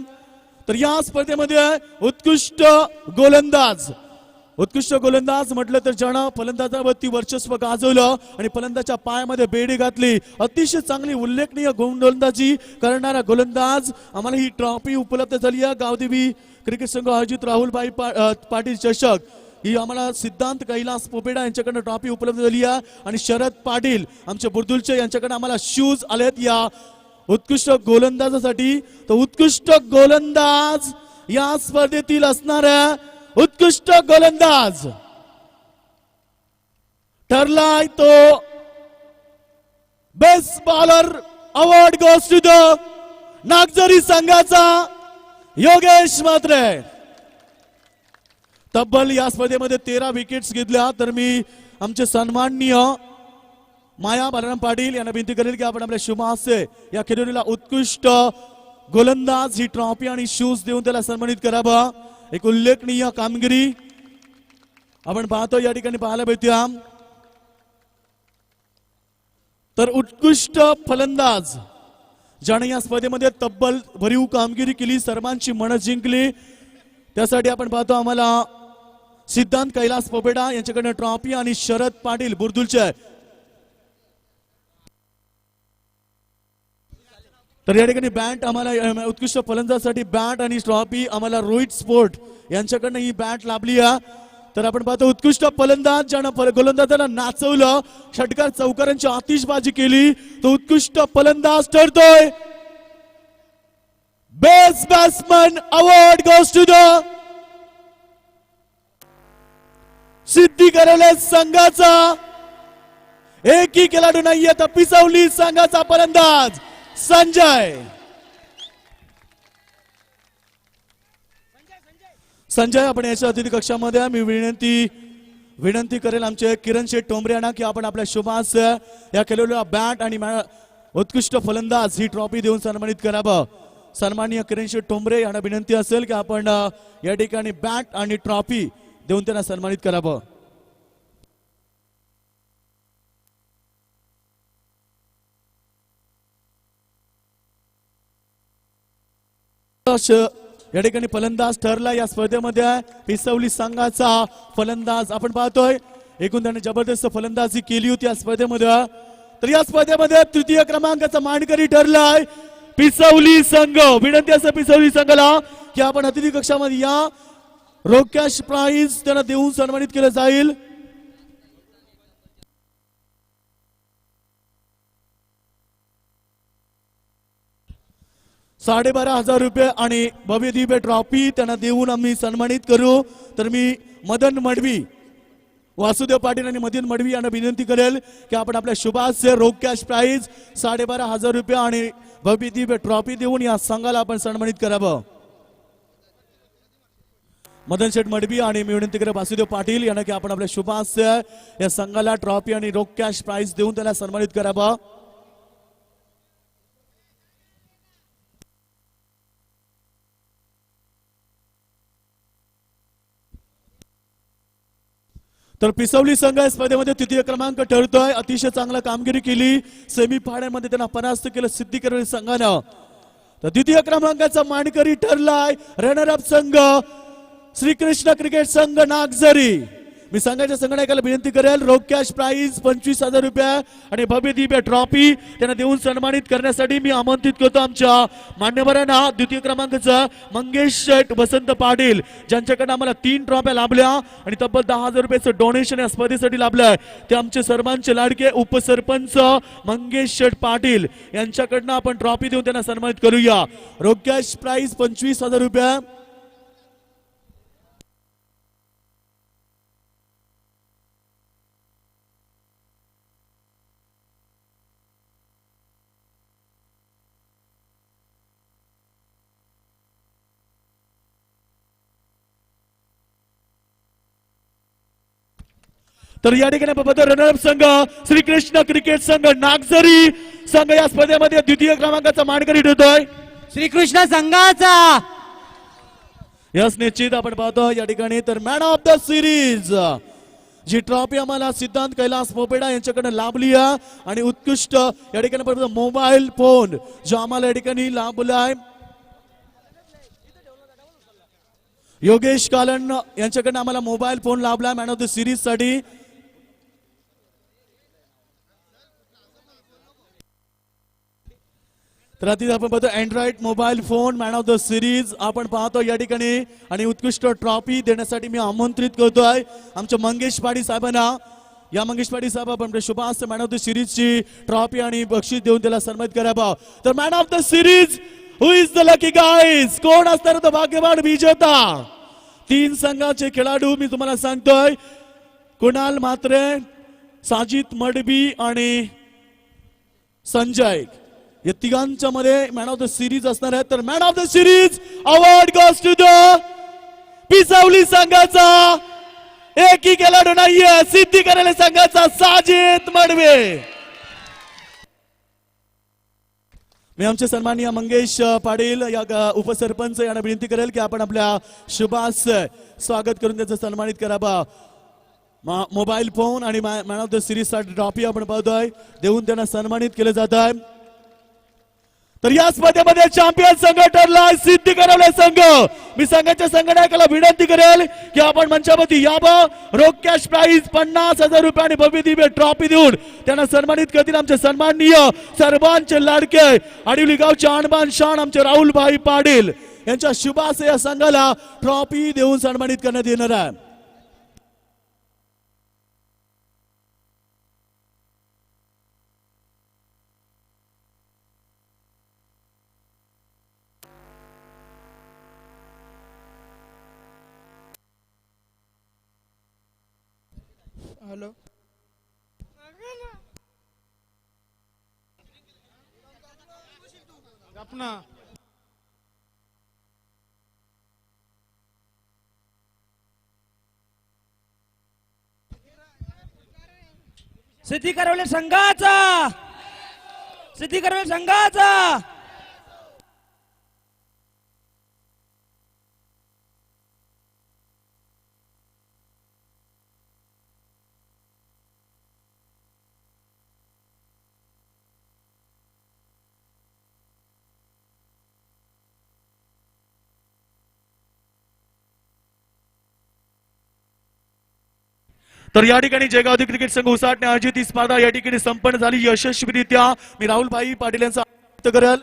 तर या स्पर्धेमध्ये उत्कृष्ट गोलंदाज म्हटलं तर ज्यानं फलंदाजावरती वर्चस्व गाजवलं आणि फलंदाच्या पायामध्ये बेडी घातली, अतिशय चांगली उल्लेखनीय गोलंदाजी करणारा गोलंदाज आम्हाला ही ट्रॉफी उपलब्ध झाली आहे. गावदेवी क्रिकेट संघ आयोजित राहुलभाई पाटील चषक ही आम्हाला सिद्धांत कैलास पोपेडा यांच्याकडनं ट्रॉफी उपलब्ध झाली आहे आणि शरद पाटील आमच्या बुर्दुलचे यांच्याकडे आम्हाला शूज आलेत या उत्कृष्ट गोलंदाजासाठी. तर उत्कृष्ट गोलंदाज या स्पर्धेतील असणाऱ्या उत्कृष्ट गोलंदाज ठरलाय तो best bowler award goes to the Nagzari संघाचा योगेश म्हात्रे. तब्बल या स्पर्धेमध्ये 13 विकेट्स घेतल्या. तर मी आमचे सन्माननीय माया बालाराम पाटील यांना विनंती करेल की आपण आपल्या शुभाशय या खेळाडूला उत्कृष्ट गोलंदाज ही ट्रॉफी आणि शूज देऊन त्याला सन्मानित करावं. एक उल्लेखनीय कामगिरी आपण पाहतो या ठिकाणी पाहायला मिळते. तर उत्कृष्ट फलंदाज ज्याने या स्पर्धेमध्ये तब्बल भरीव कामगिरी केली, सर्वांची मनं जिंकली, त्यासाठी आपण पाहतो आम्हाला सिद्धांत कैलास पोपेडा यांच्याकडनं ट्रॉफी आणि शरद पाटील बुरदुलचे. तर या ठिकाणी बॅट आम्हाला उत्कृष्ट फलंदाजासाठी बॅट आणि ट्रॉफी आम्हाला रोहित स्पोर्ट यांच्याकडनं ही बॅट लाभली आहे. तर आपण पाहतो उत्कृष्ट फलंदाज ज्यानं गोलंदाजांना नाचवलं, षटकार चौकारांची आतिषबाजी केली, तो उत्कृष्ट फलंदाज ठरतोय. Best batsman award goes to the Siddhi Karele संघाचा. एकही खेळाडू नाहीये तर पिसवली संघाचा फलंदाज संजय. संजय आपण याच्या अतिथी कक्षामध्ये मी विनंती करेल आमचे किरण शेठ टोंबरे यांना की आपण आपल्या शुभास या केलेल्या बॅट आणि उत्कृष्ट फलंदाज ही ट्रॉफी देऊन सन्मानित करावं. सन्माननीय किरण शेठ टोंबरे यांना विनंती असेल की आपण या ठिकाणी बॅट आणि ट्रॉफी देऊन त्यांना सन्मानित करावं. या ठिकाणी फलंदाज ठरला या स्पर्धेमध्ये पिसवली संघाचा फलंदाज. आपण पाहतोय एकूण त्याने जबरदस्त फलंदाजी केली होती या स्पर्धेमध्ये. तर या स्पर्धेमध्ये तृतीय क्रमांकाचा मानकरी ठरलाय पिसवली संघ. विनंती असं पिसवली संघाला की आपण अतिथी कक्षामध्ये या, रोख कॅश प्राइज त्यांना देऊन सन्मानित केलं जाईल. ₹12,500 आणि भव्य दिव्य ट्रॉफी त्यांना देऊन आम्ही सन्मानित करू. तर मी मदन मडवी, वासुदेव पाटील आणि मदन मडवी यांना विनंती करेल की आपण आपल्या शुभास्य रोख कॅश प्राइज ₹12,500 आणि भव्य दिव्य ट्रॉफी देऊन या संघाला आपण सन्मानित करावं. मदन शेठ मडवी आणि मी विनंती करेल वासुदेव पाटील यांना की आपण आपल्या शुभास्य या संघाला ट्रॉफी आणि रोख कॅश प्राइज देऊन त्याला सन्मानित करावं. तर पिसवली संघ या स्पर्धेमध्ये तृतीय क्रमांक ठरतोय. अतिशय चांगला कामगिरी केली, सेमी फायनलमध्ये त्यांना परास्त केलं सिद्धी संघानं. तर द्वितीय क्रमांकाचा मानकरी ठरलाय रनरअप संघ श्रीकृष्ण क्रिकेट संघ नागझरी. मी संघाच्या संघटकाला विनंती करेल रोख कॅश प्राइज ₹25,000 आणि भव्य दिव्य ट्रॉफी त्यांना देऊन सन्मानित करण्यासाठी मी आमंत्रित करतो आमच्या मान्यवरांना. द्वितीय क्रमांकाचा मंगेश शेठ वसंत पाटील ज्यांच्याकडनं आम्हाला 3 ट्रॉफ्या लाभल्या आणि तब्बल ₹10,000 डोनेशन या स्पर्धेसाठी लाभलंय. ते आमचे सर्वांचे लाडके उपसरपंच मंगेश शेठ पाटील यांच्याकडनं आपण ट्रॉफी देऊन त्यांना सन्मानित करूया. रोख कॅश प्राइज ₹25,000. तर या ठिकाणी रनरअप संघ श्रीकृष्ण क्रिकेट संघ नागझरी संघ या स्पर्धेमध्ये द्वितीय क्रमांकाचा मानकरी ठरतोय. श्रीकृष्ण संघाचा यस निश्चित आपण पाहतो या ठिकाणी. तर मॅन ऑफ द सिरीज जी ट्रॉफी आम्हाला सिद्धांत कैलास पोपेडा यांच्याकडे लाभली आहे आणि उत्कृष्ट या ठिकाणी मोबाईल फोन जो आम्हाला या ठिकाणी लाभलाय योगेश कालन यांच्याकडनं आम्हाला मोबाईल फोन लाभला मॅन ऑफ द सिरीज साठी. तर आधी आपण पाहतो Android mobile phone man of the series आपण पाहतो या ठिकाणी आणि उत्कृष्ट ट्रॉफी देण्यासाठी मी आमंत्रित करतोय आमच्या मंगेश पाटील साहेबांना. या मंगेश पाटील साहेब आपण शुभास मॅन ऑफ द सिरीजची ट्रॉफी आणि बक्षीस देऊन त्याला सन्मानित करावं. तर man of the series who is the lucky guys, कोण असणार तो भाग्यवान विजेता. 3 संघाचे खेळाडू मी तुम्हाला सांगतोय, कुणाल म्हात्रे, साजिद मडवी आणि संजय, या तिघांच्या मध्ये मॅन ऑफ द सिरीज असणार आहे. तर man of the series award goes to the Piswali संघाचा. एकही खेळाडू नाहीये, सिद्धी करेल संघाचा साजिद मडवी. मी आमचे सन्माननीय मंगेश पाटील या उपसरपंच यांना विनंती करेल की आपण आपल्या शुभास स्वागत करून त्याचं सन्मानित करावा. मोबाईल फोन आणि मॅन ऑफ द सिरीज साठी ट्रॉफी आपण पाहतोय देऊन त्यांना सन्मानित केलं जात आहे. तर या स्पर्धेमध्ये चॅम्पियन संघ ठरला सिद्धी करवले संघ. मी संघाच्या संघटकाला विनंती करेल की आपण मंचावरती यावं. रोख कॅश प्राइज 50,000 रुपये आणि भव्य दिव्य ट्रॉफी देऊन त्यांना सन्मानित करतील आमचे सन्माननीय सर्वांचे लाडके आडिवली गावचे आणबान शान आमचे राहुल भाई पाटील यांच्या शुभास या संघाला ट्रॉफी देऊन सन्मानित करण्यात येणार आहे. हॅलो अपना सिद्धी करवले संघाचा सिद्धी करवले संघाचा तर या ठिकाणी जयगावती क्रिकेट संघ उसाटणे आयोजित ही स्पर्धा या ठिकाणी संपन्न झाली यशस्वीरित्या. मी राहुल भाई पाटील यांचा व्यक्त करेल.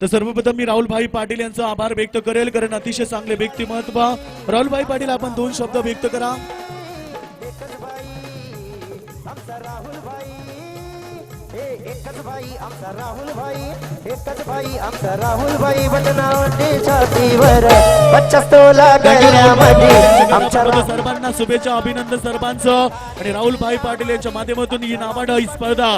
तर सर्वप्रथम मी राहुल भाई पाटील यांचा आभार व्यक्त करेल कारण अतिशय चांगले व्यक्तिमत्व. राहुल भाई पाटील आपण 2 शब्द व्यक्त करा. एकच भाई आमचा राहुल भाई एकच भाई आमचा राहुल भाई बटनावटी छातीवर बच्चा तोला गळ्यामध्ये आमच्या सर्वांना शुभेच्छा अभिनंदन सर्वांचं आणि राहुल भाई पाटील यांच्या माध्यमातून ही नाबाड ही स्पर्धा